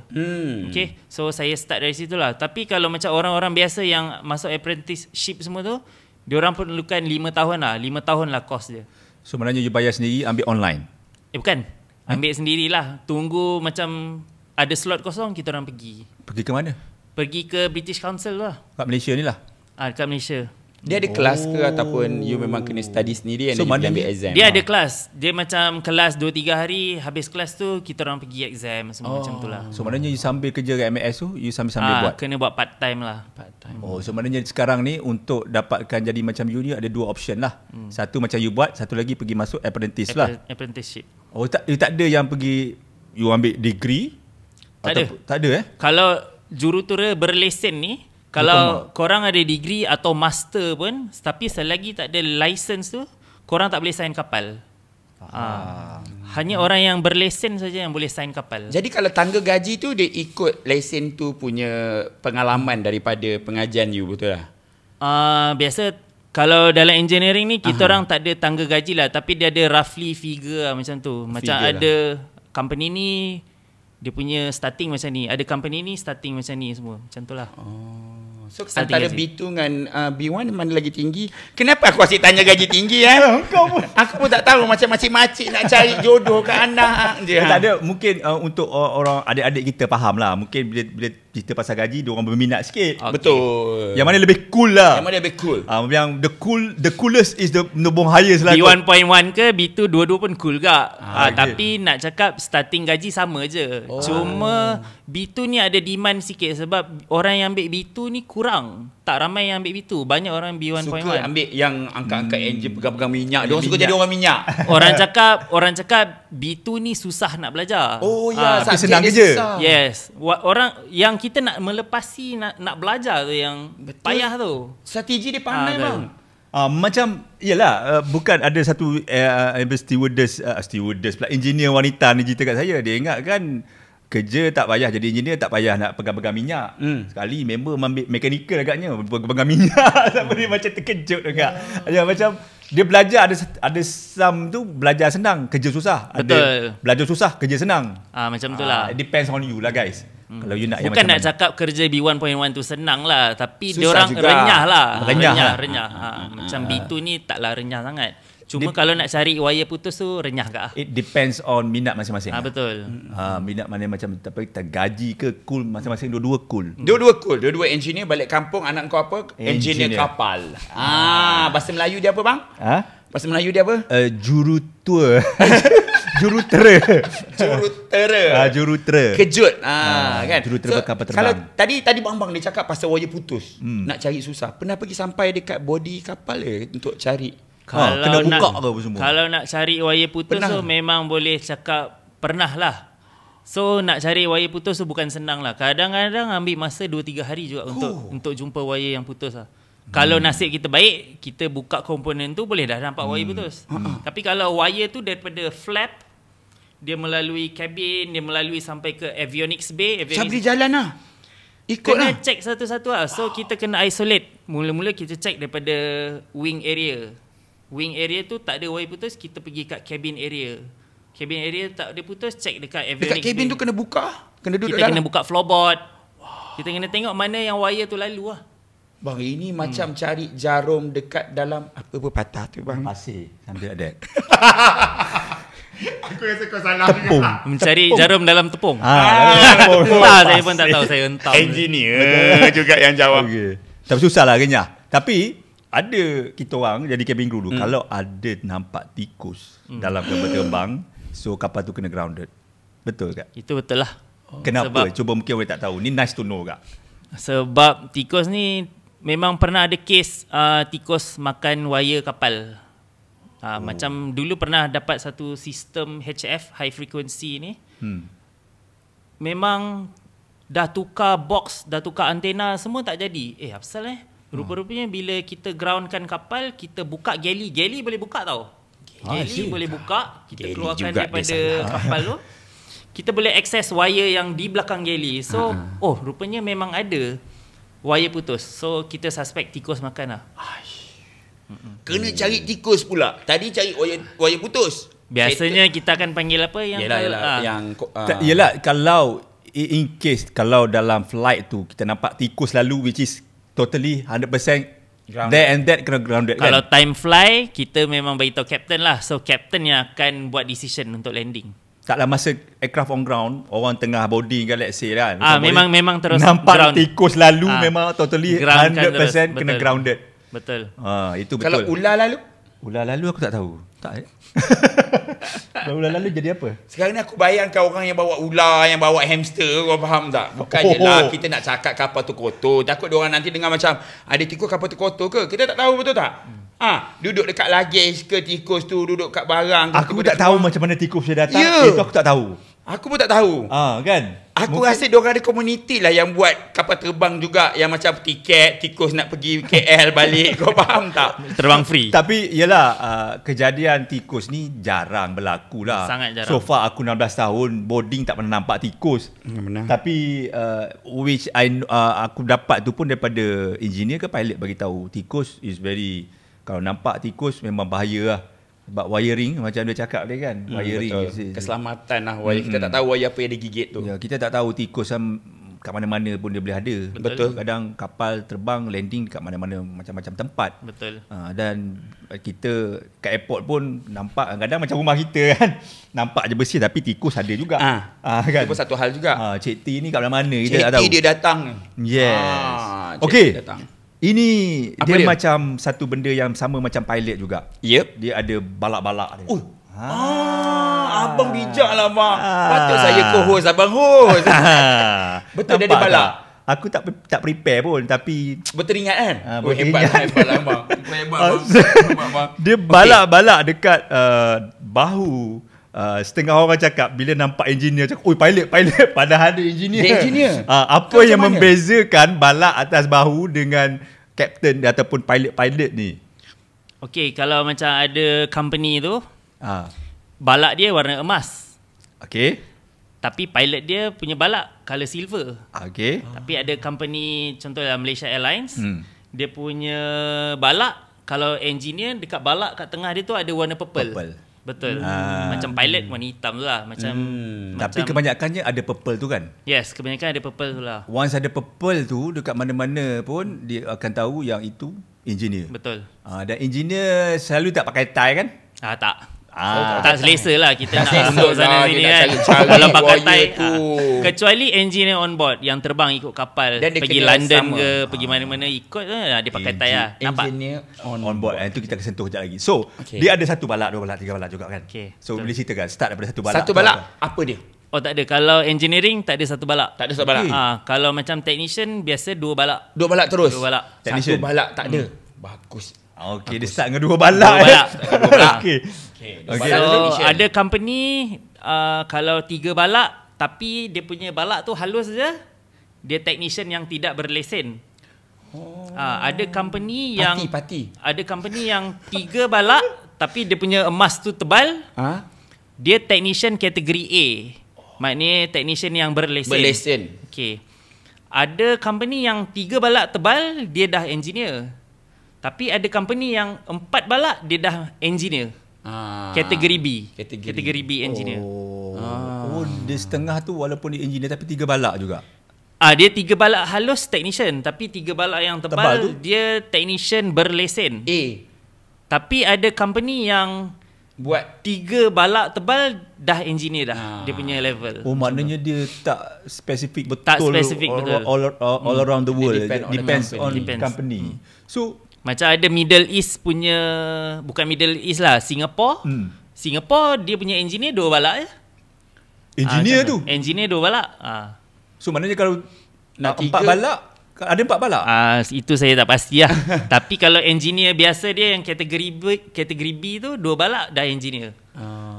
Okay, so saya start dari situ lah. Tapi kalau macam orang-orang biasa yang masuk apprenticeship semua tu, diorang perlukan 5 tahun lah. 5 tahun lah course dia. So maknanya you bayar sendiri, ambil online? Bukan. Ambil sendirilah. Tunggu macam ada slot kosong, kita orang pergi. Pergi ke mana? Pergi ke British Council lah. Kat Malaysia ni lah? Dekat Malaysia. Dia ada kelas ke ataupun you memang kena study sendiri so, and ambil exam? Dia ada kelas. Dia macam kelas 2-3 hari. Habis kelas tu, kita orang pergi exam. Semua macam tu lah. So maknanya you sambil kerja kat MAS tu, you sambil-sambil buat? Kena buat part time lah. So maknanya sekarang ni untuk dapatkan jadi macam you ni ada 2 option lah. Satu macam you buat, satu lagi pergi masuk apprentice lah. Apprenticeship. You tak ada yang pergi, you ambil degree? Tak ada Kalau jurutera berlesen ni, kalau korang ada degree atau master pun, tapi selagi tak ada license tu, korang tak boleh sign kapal. Hanya orang yang berlesen saja yang boleh sign kapal. Jadi kalau tangga gaji tu dia ikut lesen tu punya pengalaman daripada pengajian you, betul lah? Biasa kalau dalam engineering ni kita orang tak ada tangga gaji lah, tapi dia ada roughly figure lah, macam tu. Macam ada company ni dia punya starting macam ni, ada company ni starting macam ni, semua macam tu lah. So antara B2 dengan B1 mana lagi tinggi? Kenapa aku asyik tanya gaji tinggi Aku pun tak tahu, macam makcik-makcik nak cari jodoh ke anak je. Tak ada, mungkin untuk orang adik-adik kita faham lah. Mungkin bila cerita pasal gaji, dia orang berminat sikit. Betul. Yang mana lebih cool lah. Yang mana lebih cool? Yang the coolest is the highest lah. B1.1 ke B2 dua-dua pun cool gak. Tapi nak cakap starting gaji sama je. Cuma B2 ni ada demand sikit sebab orang yang ambil B2 ni kurang. Tak ramai yang ambil B2. Banyak orang B1.1. Suka ambil yang angkat-angkat enjin, pegang-pegang minyak. Dia orang suka jadi orang minyak. Orang cakap B2 ni susah nak belajar. Tapi senang je. Yes. Orang yang kita nak melepasi nak belajar tu yang payah tu. Strategi dia pandai bang. Macam yelah, bukan ada satu stewardess pula, engineer wanita ni cerita kat saya. Dia ingat kan kerja tak payah jadi engineer, tak payah nak pegang-pegang minyak. Sekali member ambil mechanical agaknya, pegang minyak sampai dia macam terkejut agak. Macam dia belajar ada some tu belajar senang, kerja susah. Betul. Ada belajar susah, kerja senang. Macam tu lah. It depends on you lah guys. Kalau you nak bukan yang nak cakap kerja B1.1 tu senang lah, tapi susah diorang juga. renyah lah. Renyah. Macam B2 ni taklah renyah sangat. Cuma kalau nak cari wire putus tu renyah ke? It depends on minat masing-masing. Betul. Minat mana macam gaji ke cool masing-masing, dua-dua cool. Dua-dua cool. Dua-dua engineer balik kampung, anak kau apa? Engineer kapal. Bahasa Melayu dia apa bang? Bahasa Melayu dia apa? Jurutera. Jurutera. Kejut. Kan? Jurutera kapal terbang. Kalau tadi bang dia cakap pasal wire putus. Nak cari susah. Pernah pergi sampai dekat body kapal untuk cari? Kena buka ke apa semua? Kalau nak cari wire putus tu memang boleh cakap pernah lah. So nak cari wire putus tu bukan senang lah. Kadang-kadang ambil masa 2-3 hari juga untuk jumpa wire yang putus lah. Kalau nasib kita baik, kita buka komponen tu boleh dah nampak wire putus. Tapi kalau wire tu daripada flap, dia melalui kabin, dia melalui sampai ke avionics bay. Sabri jalan lah. Ikut kena lah. check satu-satu lah. So kita kena isolate. Mula-mula kita check daripada wing area. Wing area tu tak ada wire putus, kita pergi kat cabin area. Cabin area tak ada putus, check dekat avionics. Dekat cabin tu kena buka? Kena duduk kita dalam? Kena buka floorboard. Kita kena tengok mana yang wire tu lalu lah. Bang, ini macam cari jarum dekat dalam apa patah tu bang? Pasir sambil ada. Aku rasa kau salah tepung. Mencari jarum dalam tepung. Saya pun tak tahu, saya hentam. Engineer juga yang jawab. Tapi susah lah kenyah. Tapi ada kita orang jadi cabin crew dulu, kalau ada nampak tikus dalam kapal terbang, so kapal tu kena grounded. Betul tak? Itu betul lah. Kenapa? Cuba mungkin orang tak tahu. Ni nice to know kak. Sebab tikus ni memang pernah ada kes tikus makan wire kapal. Macam dulu pernah dapat satu sistem HF, high frequency ni. Memang dah tukar box, dah tukar antena, semua tak jadi. Apa pasal rupa-rupanya bila kita groundkan kapal, kita buka galley. Galley boleh buka tau. Galley boleh buka. Kita keluarkan daripada kapal tu. kita boleh access wire yang di belakang galley. So, rupanya memang ada wire putus. So, kita suspect tikus makan lah. Kena cari tikus pula. Tadi cari wire putus. Biasanya kita akan panggil apa yang Yelah, kalau in case kalau dalam flight tu kita nampak tikus lalu, which is totally 100% grounded. There and that kena grounded kan. Kalau time fly, kita memang beritahu captain lah. So captain yang akan buat decision untuk landing. Taklah masa aircraft on ground, orang tengah boarding kan, let's say kan, memang terus nampak ground. Tikus lalu memang totally 100% terus, kena grounded. Betul. Itu betul. Kalau ular lalu? Ular lalu aku tak tahu. Tak. Kalau ular lalu jadi apa? Sekarang ni aku bayangkan orang yang bawa ular, yang bawa hamster, kau faham tak? Bukannya lah kita nak cakap kapal tu kotor. Takut diorang nanti dengar macam ada tikus kapal tu kotor ke? Kita tak tahu, betul tak? Duduk dekat luggage ke tikus tu, duduk kat barang. Aku tak tahu macam mana tikus dia datang. Itu aku tak tahu. Aku pun tak tahu. Kan? Aku rasa diorang ada komuniti lah yang buat kapal terbang juga, yang macam tiket tikus nak pergi KL balik. Kau faham tak? Terbang free. Tapi yelah, kejadian tikus ni jarang berlaku lah. Sangat jarang. So far aku 16 tahun boarding tak pernah nampak tikus. Benar. Tapi which aku dapat tu pun daripada engineer ke pilot bagi tahu tikus is very, kalau nampak tikus memang bahaya lah. Sebab wiring macam dia cakap dia kan, wiring keselamatan lah wire. Kita tak tahu wire apa yang dia gigit tu. Kita tak tahu tikus kat mana-mana pun dia boleh ada. Betul. Kadang kapal terbang landing kat mana-mana, macam-macam tempat. Betul. Dan kita kat airport pun nampak kadang macam rumah kita kan, nampak je bersih tapi tikus ada juga. Kan? Itu pun satu hal juga. Cik T ni kat mana-mana kita tak tahu. Cik T dia datang. Yes. Okey. Datang. Ini Apa dia dia? macam satu benda yang sama macam pilot juga. Yep. Dia ada balak-balak dia. Abang bijak lah bang. Patut saya co-host abang host. Betul dia ada balak. Aku tak prepare pun, tapi Berteringat kan? berteringat. Hebat lah abang. Dia balak-balak dekat bahu. Setengah orang cakap bila nampak engineer cakap, "Oi, pilot." Padahal dia engineer. Dia engineer. Apa Kau yang macam mana? membezakan balak atas bahu dengan captain ataupun pilot ni? Okay, kalau macam ada company tu, balak dia warna emas. Okay. Tapi pilot dia punya balak color silver. Okay. Tapi ada company, contohnya Malaysia Airlines, dia punya balak, kalau engineer dekat balak kat tengah dia tu ada warna purple. Betul. Macam pilot warna hitam tu lah. Tapi kebanyakannya ada purple tu kan? Yes, kebanyakan ada purple tu lah. Once ada purple tu, dekat mana-mana pun dia akan tahu yang itu engineer. Betul. Dan engineer selalu tak pakai tie kan? Tak. Tak selesa lah kita nak selesa duduk sana lah, sini dia nak kan. cari-cari Kalau pakai wire tie tu. kecuali engineer on board yang terbang ikut kapal, Dan dia pergi kena London sama. ke pergi mana-mana ikut dia pakai tie lah. Nampak? Engineer On board. Itu kita akan sentuh kejap lagi. So, dia ada satu balak, dua balak, tiga balak juga kan? Okay, So, betul. boleh ceritakan start daripada satu balak. Satu balak apa dia? Oh tak ada. Kalau engineering tak ada satu balak. Tak ada satu balak. Kalau macam technician biasa dua balak. Dua balak terus. Dua balak. Satu balak tak ada. Bagus. Okay, dia start dengan dua balak. Dua balak. Dua balak. Okay. So ada company kalau tiga balak tapi dia punya balak tu halus je, dia technician yang tidak berlesen. Ada company yang Parti. ada company yang tiga balak tapi dia punya emas tu tebal. Dia technician kategori A. Maknanya technician yang berlesen. Okay. Ada company yang tiga balak tebal, dia dah engineer. Tapi ada company yang 4 balak, dia dah engineer. Kategori B. Kategori B engineer. Dia setengah tu walaupun dia engineer tapi tiga balak juga. Dia 3 balak halus technician, tapi 3 balak yang tebal tu dia technician berlesen. A. Tapi ada company yang Buat 3 balak tebal dah engineer dah. Dia punya level. Maknanya dia tak spesifik betul. Tak spesifik betul. All around the world. Depends on Depends. company. So, Macam ada Middle East punya, bukan Middle East lah, Singapore. Singapore dia punya engineer 2 balak je. engineer tu. Engineer 2 balak. So, maknanya kalau Nak 4 tiga. balak, ada 4 balak? Itu saya tak pasti lah. Tapi kalau engineer biasa dia yang kategori B tu 2 balak dah engineer.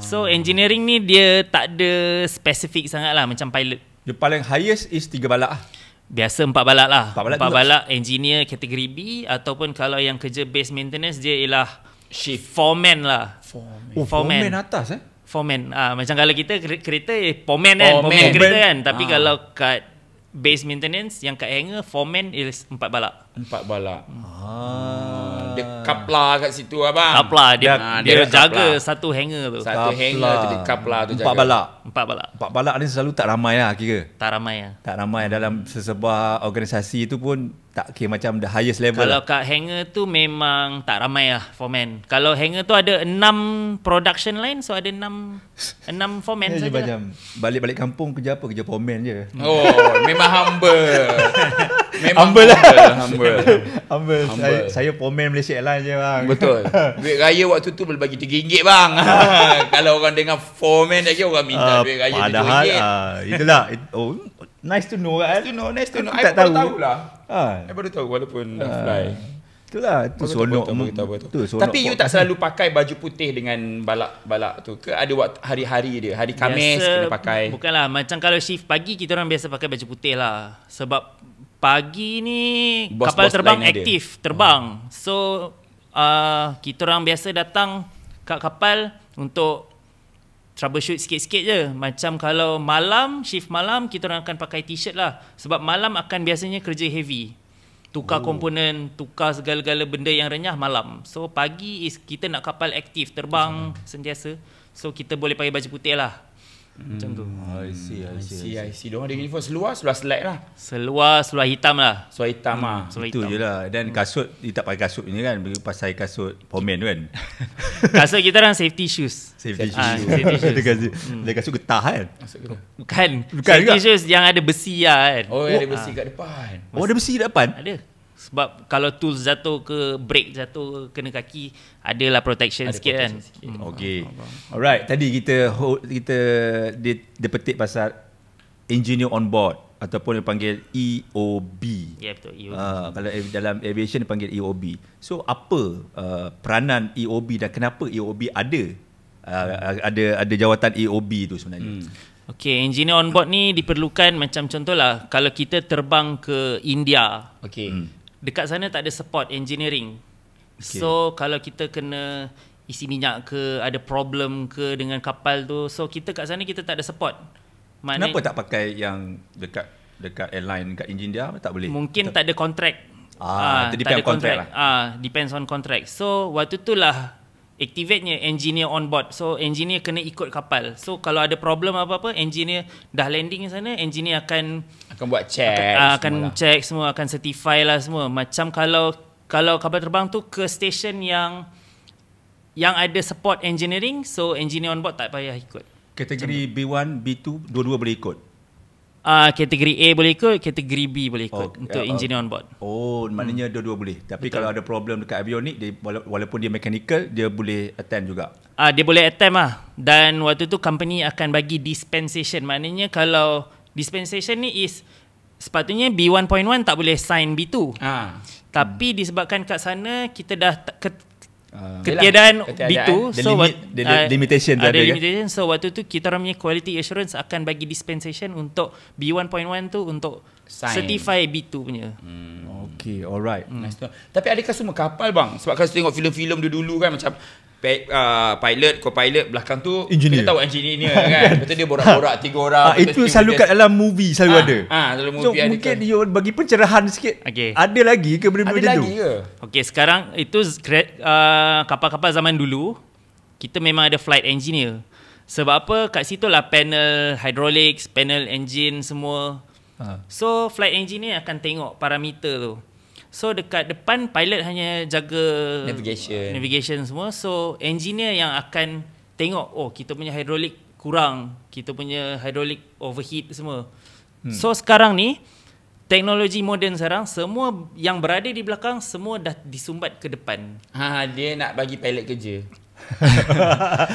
So engineering ni dia tak ada spesifik sangat lah macam pilot. Dia paling highest is 3 balak lah. Biasa 4 balak lah. 4 4 balak engineer kategori B, ataupun kalau yang kerja base maintenance dia ialah shift. foreman lah. Foreman atas foreman. Macam kalau kita kereta pomen kan, pomen kereta kan. Tapi kalau kat base maintenance yang kat hangar, foreman is 4 balak. 4 balak. Dia kapla kat situ abang. Kapla dia jaga satu hangar tu. Satu hangar tu dia kapla tu jaga. 4 balak. 4 balak. 4 balak ni selalu tak ramai lah kira. Tak ramai lah. Tak ramai dalam sesebuah organisasi tu pun tak kira macam the highest level. Kalau lah. kat hangar tu memang tak ramai lah foreman. Kalau hangar tu ada 6 production line, so ada 6 foreman saja. Macam balik-balik kampung kerja apa? Kerja foreman je. Oh, memang humble. Memang humble lah. Humble. Saya foreman Malaysia Airlines je bang. Betul. Duit raya waktu tu boleh bagi RM3 bang. Kalau orang dengar foreman lagi orang minta duit raya RM7. Padahal itulah. Nice to know kan. Nice to know. Aku tak tahu lah. I baru tahu walaupun dah fly. Itulah tu seronok. Tapi you tak selalu pakai baju putih dengan balak tu ke? Ada waktu hari-hari dia. Hari Khamis kena pakai. Bukanlah, macam kalau shift pagi kita orang biasa pakai baju putih lah. Sebab pagi ni kapal terbang aktif, terbang. So kita orang biasa datang kat kapal untuk troubleshoot sikit-sikit je. Macam kalau malam, shift malam, kita orang akan pakai t-shirt lah. Sebab malam akan biasanya kerja heavy. Tukar komponen, tukar segala-gala benda yang renyah malam. So pagi is kita nak kapal aktif, terbang sentiasa. So kita boleh pakai baju putih lah. Macam tu. I see. Diorang ada uniform seluar slack lah. Seluar hitam lah. Seluar hitam lah. Itu je lah. Dan kasut, dia tak pakai kasut ni kan. Pasal kasut foreman tu kan. Kasut kita orang safety shoes. Safety shoes. Dia kasut getah kan. Bukan safety shoes yang ada besi lah kan. Oh, ada besi kat depan. Oh, ada besi kat depan? Ada. Sebab kalau tools jatuh ke brake jatuh kena kaki, adalah protection sikit kan. Okay. Alright, tadi kita dia petik pasal engineer on board ataupun dia panggil EOB. Ya, betul, EOB. Kalau dalam aviation dia panggil EOB. So apa peranan EOB dan kenapa EOB ada jawatan EOB tu sebenarnya? Okay, engineer on board ni diperlukan macam contohlah kalau kita terbang ke India. Okay. Dekat sana tak ada support engineering. So kalau kita kena isi minyak ke, ada problem ke dengan kapal tu, so kita kat sana kita tak ada support. Kenapa tak pakai yang dekat airline kat India? Tak boleh? Mungkin tak ada contract. Depend on contract lah. Depends on contract. So waktu tu lah activate-nya engineer on board. So engineer kena ikut kapal. So kalau ada problem apa-apa, engineer dah landing di sana, engineer akan buat check, akan check semua, akan certify lah semua. Macam kalau kapal terbang tu ke station yang ada support engineering, so engineer on board tak payah ikut. Kategori B1, B2 dua-dua boleh ikut. Kategori A boleh ikut, kategori B boleh ikut untuk engineer on board. Oh, maknanya dua-dua boleh. Tapi betul. Kalau ada problem dekat avionik, walaupun dia mechanical, dia boleh attend juga. Dia boleh attend lah. Dan waktu tu company akan bagi dispensation. Maknanya kalau dispensation ni is sepatutnya B1.1 tak boleh sign B2. Tapi disebabkan kat sana kita dah ketiadaan B2, so limitation ada limitation. So waktu tu kita orang punya quality assurance akan bagi dispensation untuk B1.1 tu untuk certify B2 punya. Okay, alright. Nice. Tapi adakah semua kapal bang? Sebab kalau tengok filem-filem dulu kan macam pilot, co-pilot, belakang tu engineer. kita tahu engineer kan. Betul dia borak-borak 3 orang. Itu selalu kat dalam movie selalu ada. Dalam movie so ada. Mungkin dia bagi pencerahan sikit. Okay. Ada lagi ke benda-benda macam tu? Ada lagi ke? Okay, sekarang itu kapal-kapal zaman dulu kita memang ada flight engineer. Sebab apa? Kat situ lah panel hydraulics, panel engine semua. So flight engineer akan tengok parameter tu. So dekat depan pilot hanya jaga navigation semua. So engineer yang akan tengok, oh kita punya hydraulic kurang, kita punya hydraulic overheat semua. So sekarang ni teknologi moden sekarang, semua yang berada di belakang semua dah disumbat ke depan. Dia nak bagi pilot kerja.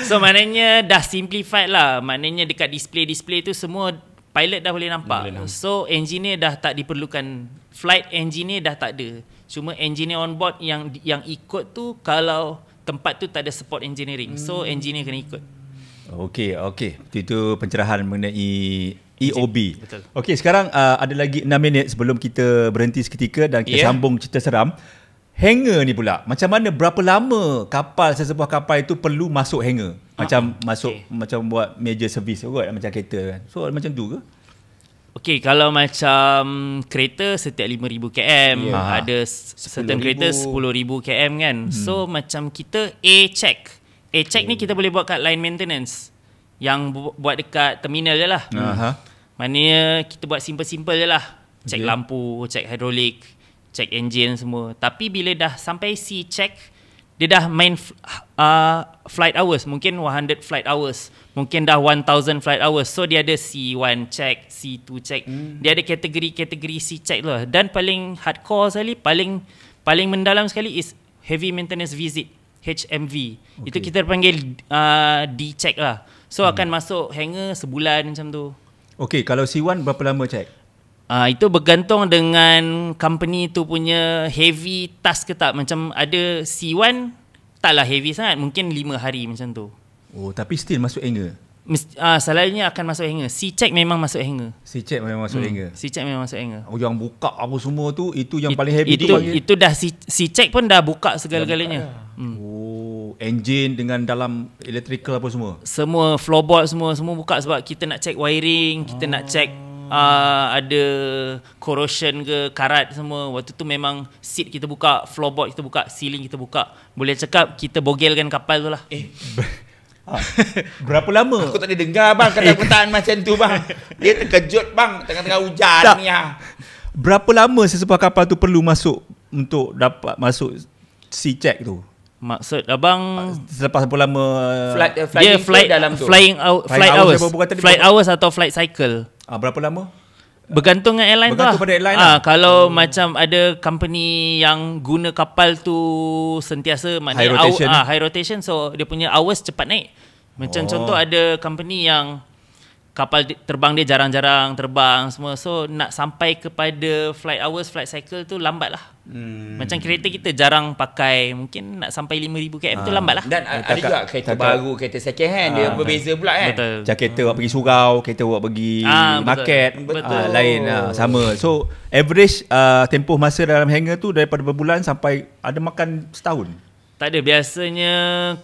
So maknanya dah simplified lah. Maknanya dekat display tu semua pilot dah boleh nampak. So engineer dah tak diperlukan. Flight engineer dah tak ada. Cuma engineer on board yang ikut tu kalau tempat tu tak ada support engineering. So engineer kena ikut. Okay. Itu pencerahan mengenai EOB. Betul. Okay, sekarang ada lagi 6 minit sebelum kita berhenti seketika dan kita sambung cerita seram. Hangar ni pula, macam mana, berapa lama sesebuah kapal itu perlu masuk hangar? Macam masuk macam buat major service kot macam kereta kan. So macam tu ke? Okey, kalau macam kereta setiap 5,000 km, ada certain 10,000. kereta 10,000 km kan. So macam kita A-check ni kita boleh buat kat line maintenance. Yang buat dekat terminal je lah. Maknanya kita buat simple-simple je lah. Check lampu, check hidrolik, check engine semua. Tapi bila dah sampai C-check, dia dah main flight hours. Mungkin 100 flight hours. Mungkin dah 1,000 flight hours. So dia ada C1 check, C2 check. Dia ada kategori-kategori C-check tu lah. Dan paling hardcore sekali, paling mendalam sekali is heavy maintenance visit, HMV. Itu kita panggil D-check lah. So akan masuk hangar sebulan macam tu. Okay, kalau C1 berapa lama check? Itu bergantung dengan company tu punya heavy task ke tak. Macam ada C1 taklah heavy sangat, mungkin 5 hari macam tu. Oh, tapi still masuk hangar. Selalunya akan masuk hangar. C-check memang masuk hangar. C-check memang masuk hangar. C-check memang masuk hangar. Oh, yang buka apa semua tu, itu yang paling heavy itu dah C-check pun dah buka segala-galanya. Oh, engine dengan dalam electrical apa semua. Semua floorboard semua buka sebab kita nak check wiring, kita nak check ada corrosion ke karat semua. Waktu tu memang seat kita buka, floorboard kita buka, ceiling kita buka. Boleh cakap kita bogelkan kapal tu lah. Berapa lama? Aku tak ada dengar bang kata-kataan macam tu bang. Dia terkejut bang tengah-tengah hujan tak. ni Berapa lama sesebuah kapal tu perlu masuk untuk dapat masuk C-check tu? Maksud abang Selepas berapa lama dia flight hours atau flight cycle. Berapa lama? Bergantung dengan airline tu lah. Pada airline lah. Kalau macam ada company yang guna kapal tu sentiasa, maknanya high rotation, so dia punya hours cepat naik. Macam contoh ada company yang kapal terbang dia jarang-jarang terbang semua, so nak sampai kepada flight hours, flight cycle tu lambat lah. Macam kereta kita jarang pakai, mungkin nak sampai 5,000 km tu lambat lah. Dan ada juga kereta baru, kereta second hand, dia berbeza pula kan. Betul. Macam kereta awak pergi surau, kereta awak pergi market, lain sama. So average tempoh masa dalam hangar tu daripada berbulan sampai ada makan setahun. Tak ada, biasanya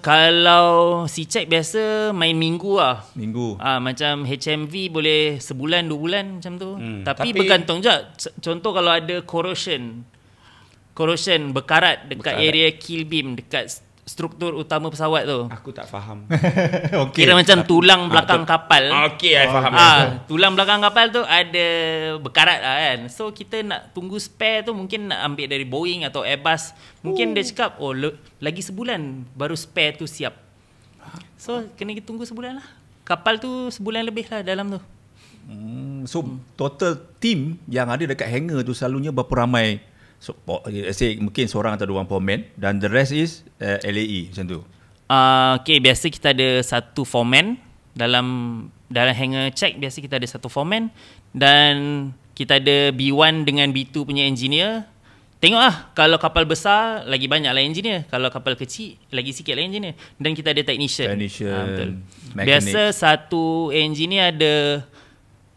kalau C-check biasa main minggu lah. Minggu. Macam HMV boleh sebulan 2 bulan macam tu. Tapi bergantung je. Contoh kalau ada corrosion berkarat dekat area kill beam, dekat struktur utama pesawat tu. Aku tak faham. Okay. Kira macam tulang belakang kapal. Okey, I faham. Tulang belakang kapal tu ada berkarat lah kan. So kita nak tunggu spare tu, mungkin nak ambil dari Boeing atau Airbus. Mungkin dia cakap lagi sebulan baru spare tu siap. So kena kita tunggu sebulan lah. Kapal tu sebulan lebih lah dalam tu. So total team yang ada dekat hangar tu selalunya berapa ramai? So, mungkin seorang atau 2 orang foreman dan the rest is LAE macam tu. Okay, biasa kita ada satu foreman dalam hangar check. Biasa kita ada satu foreman dan kita ada B1 dengan B2 punya engineer. Tengoklah, kalau kapal besar lagi banyak lah engineer, kalau kapal kecil lagi sikit lah engineer. Dan kita ada technician. Betul. Biasa satu engineer ada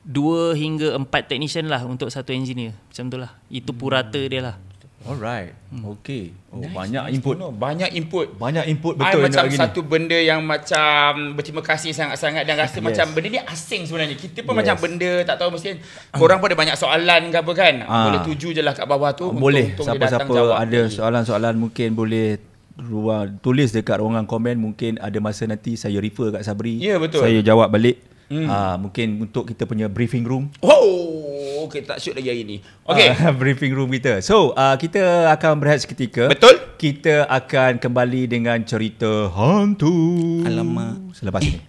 2 hingga 4 technician lah untuk satu engineer. Macam tu lah. Itu purata dia lah. Alright. Okay. Nice, banyak nice input. Banyak input. Banyak input, betul. Macam satu benda yang macam berterima kasih sangat-sangat dan rasa macam benda ni asing sebenarnya. Kita pun macam benda tak tahu, mesti korang pun ada banyak soalan ke apa kan. Boleh tuju je lah kat bawah tu. Boleh. Siapa-siapa ada soalan-soalan mungkin boleh tulis dekat ruangan komen. Mungkin ada masa nanti saya refer kat Sabri. Ya, betul. Saya jawab balik. Mungkin untuk kita punya briefing room. Okay, tak shoot lagi hari ni. Okay. Briefing room kita. So, kita akan berehat seketika. Betul. Kita akan kembali dengan cerita hantu. Alamak. Selepas ini.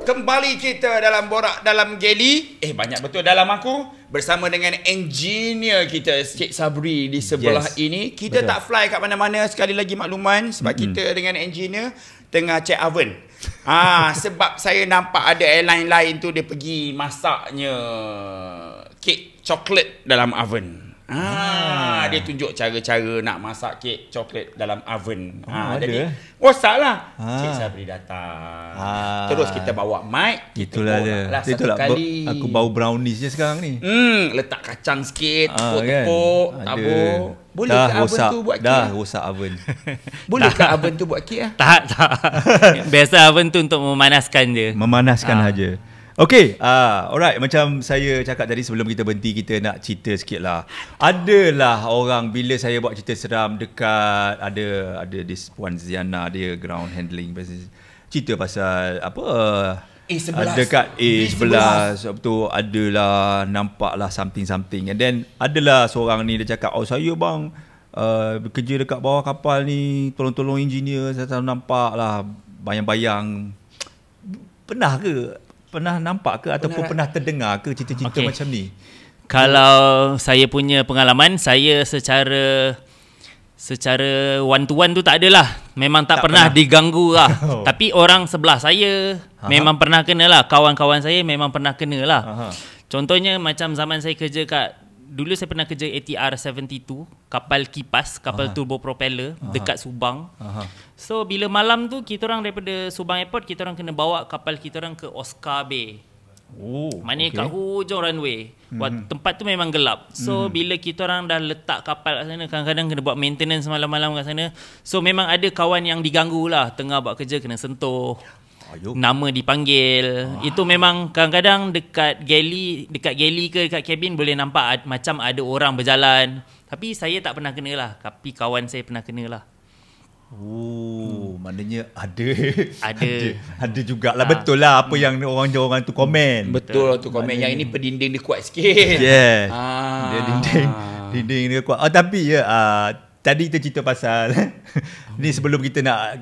Kembali kita dalam borak dalam Geli. Banyak betul dalam aku. Bersama dengan engineer kita Cik Sabri di sebelah ini. Kita tak fly kat mana-mana, sekali lagi makluman. Sebab kita dengan engineer tengah check oven. Sebab saya nampak ada airline lain tu dia pergi masaknya kek coklat dalam oven. Dia tunjuk cara-cara nak masak kek coklat dalam oven. Jadi ada. WhatsApp lah. Cik Sabri datang. Terus kita bawa mic. Itulah dia. Satu kali. Aku bau brownies je sekarang ni. Letak kacang sikit, kan? tepuk, tabur. Boleh ke oven tu buat kek? Dah rosak oven. Boleh ke oven tu buat kek lah? Tak. Biasa oven tu untuk memanaskan je. Memanaskan saja. Okay, alright. Macam saya cakap tadi sebelum kita berhenti, kita nak cerita sikit lah. Adalah orang bila saya buat cerita seram dekat ada this Puan Ziana, dia ground handling. Cerita pasal apa? A11. Dekat A11. Sebab tu adalah nampak lah something. And then adalah seorang ni dia cakap, saya bang bekerja dekat bawah kapal ni, tolong-tolong engineer. Saya selalu nampak lah bayang-bayang. Pernah nampak ke ataupun pernah terdengar ke cerita-cerita macam ni? Kalau saya punya pengalaman, saya secara one to one tu tak adalah. Memang tak pernah diganggu lah. Tapi orang sebelah saya memang pernah kena lah. Kawan-kawan saya memang pernah kena lah. Contohnya macam zaman saya kerja dulu saya pernah kerja ATR 72, kapal kipas, kapal turbo propeller dekat Subang. So bila malam tu kita orang daripada Subang Airport, kita orang kena bawa kapal kita orang ke Oscar Bay. Maknanya kat hujung runway. Tempat tu memang gelap. So bila kita orang dah letak kapal kat sana, kadang-kadang kena buat maintenance malam-malam kat sana. So memang ada kawan yang diganggu lah, tengah buat kerja kena sentuh, nama dipanggil. Itu memang kadang-kadang dekat galley ke dekat kabin boleh nampak macam ada orang berjalan. Tapi saya tak pernah kena lah. Tapi kawan saya pernah kena lah. Maknanya ada jugalah. Betul lah apa yang orang tu komen. Betul tu komen. Yang ini pendinding dia kuat sikit. Dia dinding dia kuat. Tapi tadi kita cerita pasal ni sebelum kita nak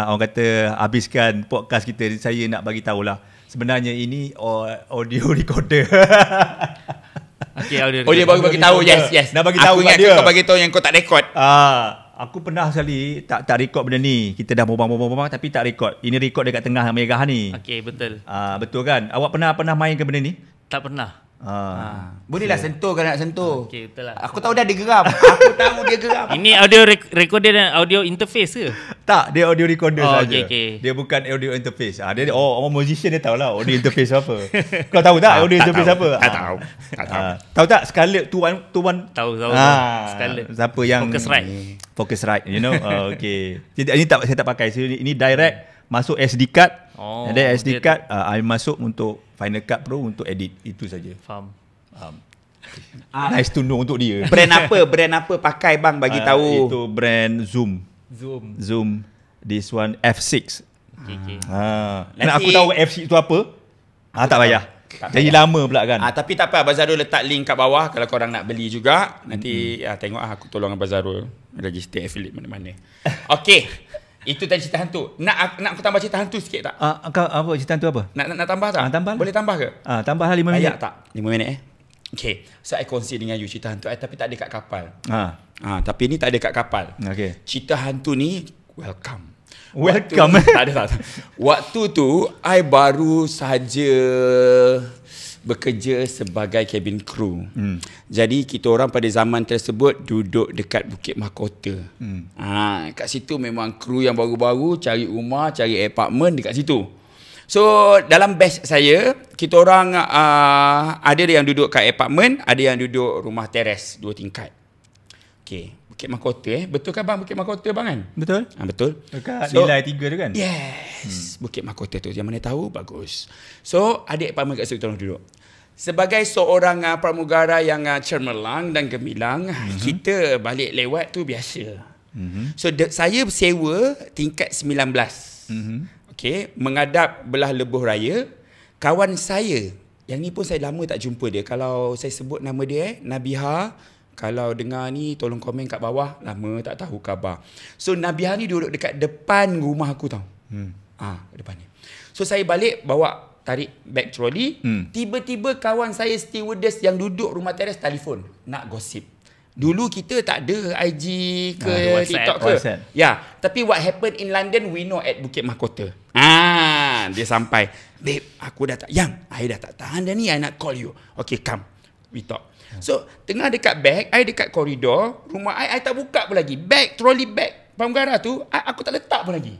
orang kata habiskan podcast kita, saya nak bagi tahulah sebenarnya ini audio recorder. Okay, audio dia baru bagi tahu. Yes. Nak bagi tahu kat dia. Kau bagi tahu yang kau tak record. Aku pernah sekali tak record benda ni. Kita dah berbual tapi tak record. Ini record dekat tengah merah ni. Okay, betul. Betul kan? Awak pernah main ke benda ni? Tak pernah. Bolehlah sentuh kalau nak sentuh. Okay, betul lah. Aku tahu dia geram. Aku tahu dia geram. Ini audio recorder dan audio interface ke? Tak, dia audio recorder saja. Okay. Dia bukan audio interface. Dia orang musician dia tahulah audio interface apa. Kau tahu tak audio interface apa? Tak tahu. Tahu tak Scarlett Tuan? Tahu. Scarlett. Siapa yang Focusrite, you know. Okay. Ini saya tak pakai. Ini direct masuk SD card. Ada SD card I masuk untuk Final Cut Pro untuk edit. Itu saja. Faham. Nice to know untuk dia. Brand apa pakai bang, bagi tahu. Itu brand Zoom. This one F6. Okay. Aku tahu F6 itu apa? Tak payah. Jadi lama pula kan. Tapi tak apa, Abang Zarul letak link kat bawah kalau korang nak beli juga. Nanti tengok aku tolong Abang Zarul register affiliate mana-mana. Okay. Itu tadi cerita hantu. Nak aku tambah cerita hantu sikit tak? Apa cerita hantu apa? Nak tambah tak? Tambah. Boleh tambah ke? Tambahlah 5 minit. Ayat tak? 5 minit Okay. So I kongsi dengan you cerita hantu tapi tak ada kat kapal. Tapi ni tak ada kat kapal. Okay. Cerita hantu ni welcome. Tak ada. Waktu tu I baru saja bekerja sebagai cabin crew. Jadi kita orang pada zaman tersebut duduk dekat Bukit Mahkota. Kat situ memang kru yang baru-baru cari rumah, cari apartment dekat situ. So dalam batch saya, kita orang ada yang duduk kat apartment, ada yang duduk rumah teres 2 tingkat. Okay, Bukit Mahkota betul kan bang, Bukit Mahkota bang kan? Betul. Betul. Dekat nilai 3 tu kan? Yes. Bukit Mahkota tu, yang mana tahu bagus. So ada apartment kat situ kita orang duduk. Sebagai seorang pramugara yang cermelang dan gemilang, kita balik lewat tu biasa. So saya sewa tingkat 19. Okay, menghadap belah lebuh raya. Kawan saya, yang ni pun saya lama tak jumpa dia. Kalau saya sebut nama dia Nabiha, kalau dengar ni tolong komen kat bawah. Lama tak tahu khabar. So Nabiha ni duduk dekat depan rumah aku tau. Depan ni. So saya balik bawa tarik beg trolley. Tiba-tiba kawan saya stewardess yang duduk rumah teres telefon nak gosip. Dulu kita tak ada IG ke TikTok ke. Ya, tapi what happened in London we know at Bukit Mahkota. Dia sampai, babe, aku dah tak, I dah tak tahan dah ni, I nak call you. Okay, come. We talk. So tengah dekat bag, I dekat koridor, rumah I tak buka pun lagi. Bag, trolley bag pramugara tu aku tak letak pun lagi.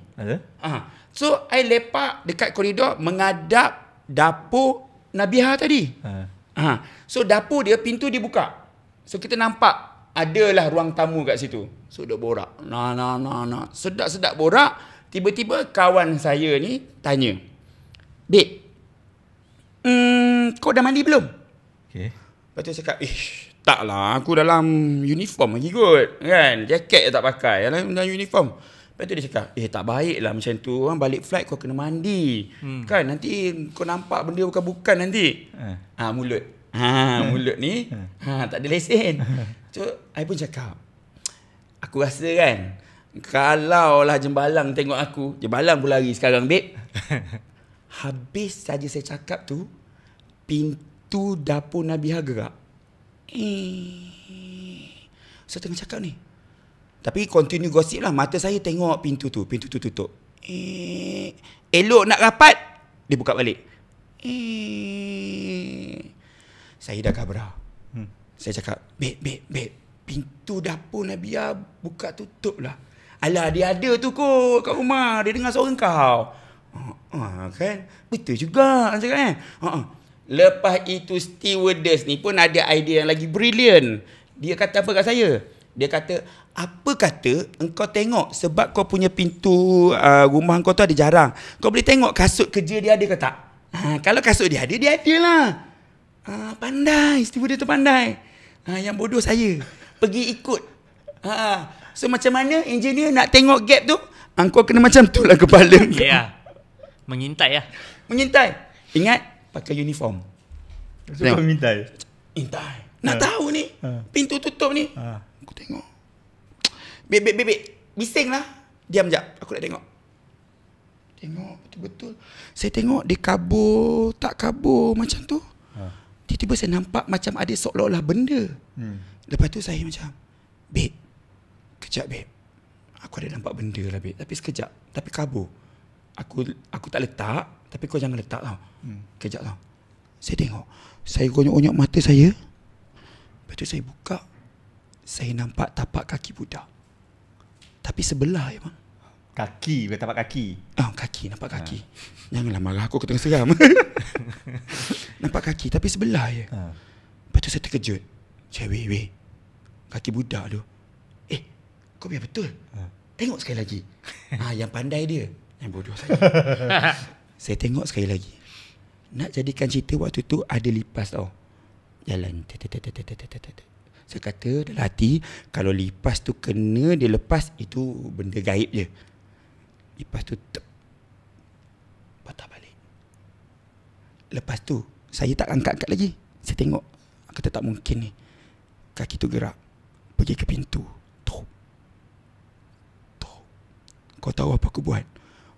So I lepak dekat koridor menghadap dapur Nabiha tadi. So dapur dia, pintu dibuka. So kita nampak adalah ruang tamu kat situ. So duk borak. Sedap-sedap borak. Tiba-tiba kawan saya ni tanya, "Babe, kau dah mandi belum?" Okay. Lepas tu saya cakap, taklah, aku dalam uniform lagi kot. Kan? Jaket je tak pakai. Dalam uniform. Lepas tu dia cakap, tak baik lah macam tu. Balik flight kau kena mandi. Kan? Nanti kau nampak benda bukan-bukan nanti. Mulut. Mulut ni tak ada lesen. So, I pun cakap, aku rasa kan, kalau lah Jembalang tengok aku, Jembalang pun lari sekarang, babe. Habis saja saya cakap tu, pintu dapur Nabiha gerak. So tengah cakap ni, tapi continue gosip lah. Mata saya tengok pintu tu tutup. Elok nak rapat, dia buka balik. Saya dah gabra. Saya cakap, babe, pintu dapur Nabiha buka tutup lah. Alah, dia ada tu kot kat rumah. Dia dengar suara kau. Kan? Betul juga cakap kan. Lepas itu stewardess ni pun ada idea yang lagi brilliant. Dia kata apa kat saya? Dia kata, apa kata engkau tengok sebab kau punya pintu rumah kau tu ada jarang. Kau boleh tengok kasut kerja dia ada ke tak? Kalau kasut dia ada lah. Pandai, stewardess tu pandai. Yang bodoh saya pergi ikut. So macam mana engineer nak tengok gap tu? Kau kena macam tu lah kepala kau. Mengintai lah. Mengintai. Ingat, pakai uniform. So kau mintai? Intai. Nak tahu ni. Pintu tutup ni. Aku tengok. Beb. Bising lah. Diam jap. Aku nak tengok. Tengok betul-betul. Saya tengok dia kabur. Tak kabur macam tu. Tiba-tiba saya nampak macam ada seolah-olah benda. Lepas tu saya macam, babe, kejap babe. Aku ada nampak benda lah babe. Tapi sekejap. Tapi kabur. Aku tak letak. Tapi kau jangan letak tau. Kejap tau. Saya tengok. Saya gonyok-gonyok mata saya. Lepas tu saya buka. Saya nampak tapak kaki budak. Tapi sebelah je bang. Kaki, bukan tapak kaki. Kaki, nampak kaki. Janganlah marah aku tengah seram. Nampak kaki, tapi sebelah je. Lepas tu saya terkejut. Saya, weh. Kaki budak tu. Kau biar betul. Tengok sekali lagi. Yang pandai dia. Yang bodoh saya. Saya tengok sekali lagi. Nak jadikan cerita waktu tu ada lipas tau. Jalan. Saya kata dalam hati, kalau lipas tu kena dia lepas, itu benda gaib je. Lipas tu patah balik. Lepas tu saya tak angkat-angkat lagi. Saya tengok, kata tak mungkin ni. Kaki tu gerak. Pergi ke pintu. Tok. Kau tahu apa aku buat?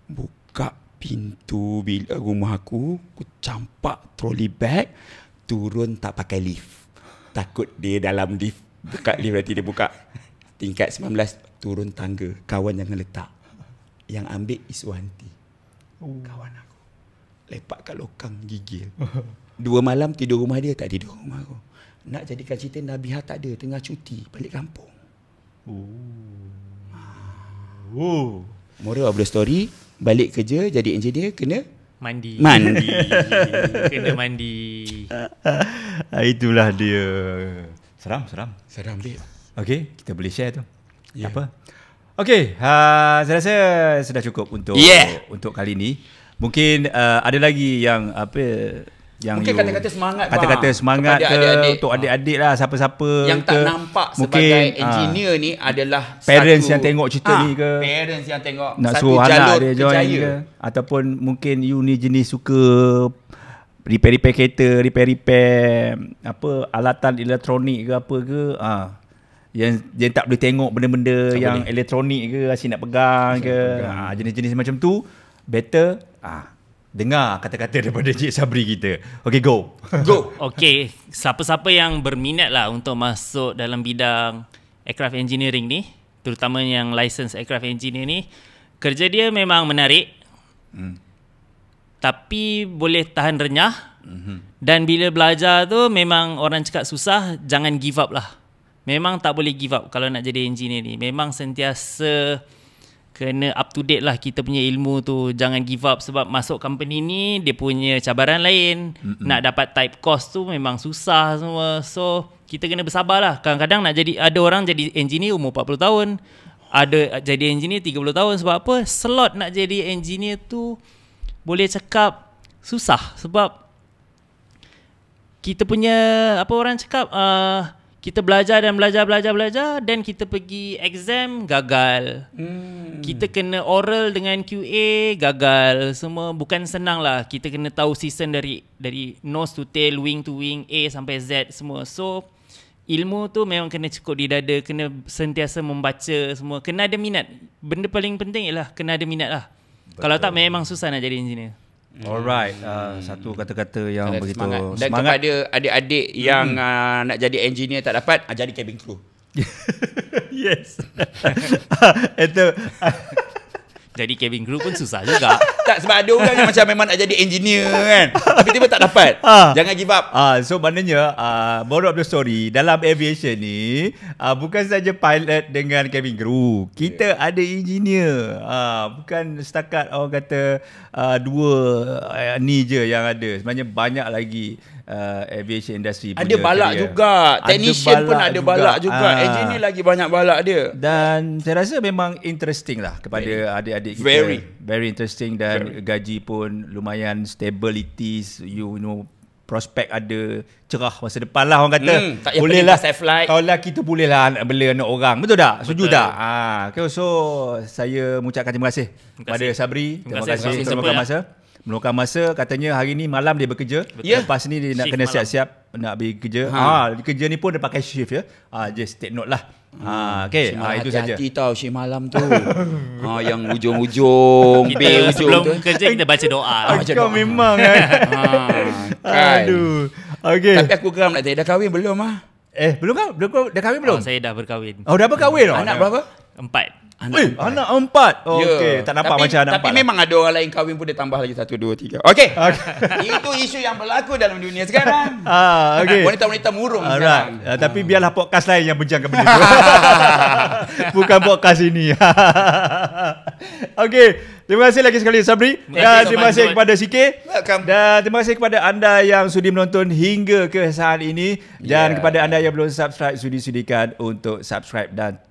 Buka pintu bila rumah aku campak trolley bag, turun tak pakai lift. Takut dia dalam lift. Buka lift nanti dia buka. Tingkat 19, turun tangga. Kawan jangan letak. Yang ambil Iswanti. Kawan aku. Lepak kat lokang gigil. 2 malam tidur rumah dia, tak tidur rumah aku. Nak jadikan cerita Nabiha tak ada, tengah cuti balik kampung. Moral of the story, balik kerja jadi engineer kena Mandi. Kena mandi. Itulah dia. Seram babe. Okay, kita boleh share tu. Apa? Okay, saya rasa sudah cukup untuk kali ni. Mungkin ada lagi yang yang mungkin kata-kata semangat, kata-kata semangat ke untuk adik-adik lah, siapa-siapa yang tak nampak sebagai engineer ni adalah parents yang tengok cerita ni ke, parents yang tengok nak satu suruh jalur anak dia join ke, ataupun mungkin you ni jenis suka repair kereta, repair apa alatan elektronik ke apa ke, yang tak boleh tengok benda-benda yang elektronik ke, asyik nak pegang ke, jenis-jenis macam tu, better dengar kata-kata daripada Cik Sabri kita. Okay, go. Okay, siapa-siapa yang berminat lah untuk masuk dalam bidang aircraft engineering ni, terutama yang license aircraft engineer ni, kerja dia memang menarik, tapi boleh tahan renyah, Dan bila belajar tu memang orang cakap susah, jangan give up lah. Memang tak boleh give up kalau nak jadi engineer ni. Memang sentiasa kena up to date lah kita punya ilmu tu. Jangan give up sebab masuk company ni dia punya cabaran lain. Nak dapat type course tu memang susah semua. So kita kena bersabar lah. Kadang-kadang nak jadi, ada orang jadi engineer umur 40 tahun. Ada jadi engineer 30 tahun. Sebab apa? Slot nak jadi engineer tu boleh cakap susah. Sebab kita punya, apa orang cakap, kita belajar dan belajar dan kita pergi exam gagal. Kita kena oral dengan QA gagal. Semua bukan senang lah. Kita kena tahu season dari nose to tail, wing to wing, A sampai Z semua. So ilmu tu memang kena cukup di dada, kena sentiasa membaca semua. Kena ada minat. Benda paling penting ialah kena ada minat lah. Betul. Kalau tak memang susah nak jadi engineer. Alright, satu kata-kata yang begitu semangat. Dan kepada adik-adik yang nak jadi engineer tak dapat, jadi cabin crew. Yes. Itu jadi cabin crew pun susah juga. Tak, sebab ada orang yang macam memang nak jadi engineer kan, tapi tiba tak dapat. Jangan give up. So maknanya moral of the story dalam aviation ni bukan saja pilot dengan cabin crew. Kita ada engineer. Bukan setakat orang kata dua ni je yang ada. Sebenarnya banyak lagi aviation industry punya ada balak career juga. Technician pun ada balak juga. Engineer lagi banyak balak dia. Dan saya rasa memang interesting lah kepada adik-adik kita. Very interesting. Dan gaji pun lumayan, stability, you know, prospek ada, cerah masa depan lah orang kata. Boleh lah kalau lah kita boleh lah nak bela anak orang. Betul tak? Setuju tak? Okay, so saya mengucapkan terima kasih kepada Sabri. Terima kasih meluangkan masa. Meluangkan masa, katanya hari ni malam dia bekerja. Lepas ni dia nak kena siap-siap nak pergi kerja. Kerja ni pun dia pakai shift ya. Just take note lah. Okay, itu saja. Hati-hati tau shift malam tu. Yang ujung-ujung kita sebelum kerja kita baca doa. Kau memang kan. Aduh. Okay. Tapi aku geram nak tanya, dah kahwin belum belum kan? Dah kahwin belum? Saya dah berkahwin. Dah berkahwin. Anak berapa? 4. Anak 4. Okay, tak nampak macam anak 4. Tapi memang ada orang lain kahwin pun dia tambah lagi 1, 2, 3. Okay. Itu isu yang berlaku dalam dunia sekarang. Okay. Wanita-wanita murung sekarang. Tapi biarlah podcast lain yang berjangka benda tu. Bukan podcast ini. Okay. Terima kasih lagi sekali Sabri. Dan terima kasih kepada CK. Dan terima kasih kepada anda yang sudi menonton hingga ke saat ini. Dan kepada anda yang belum subscribe, sudi-sudikan untuk subscribe dan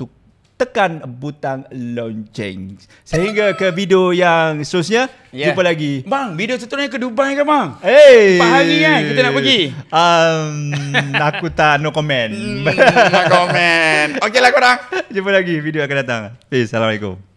tekan butang lonceng. Sehingga ke video yang seterusnya. Jumpa lagi. Bang, video seterusnya ke Dubai ke bang? 4 hari kan kita nak pergi. Aku tak no comment. No comment. Okey lah korang. Jumpa lagi video akan datang. Peace. Assalamualaikum.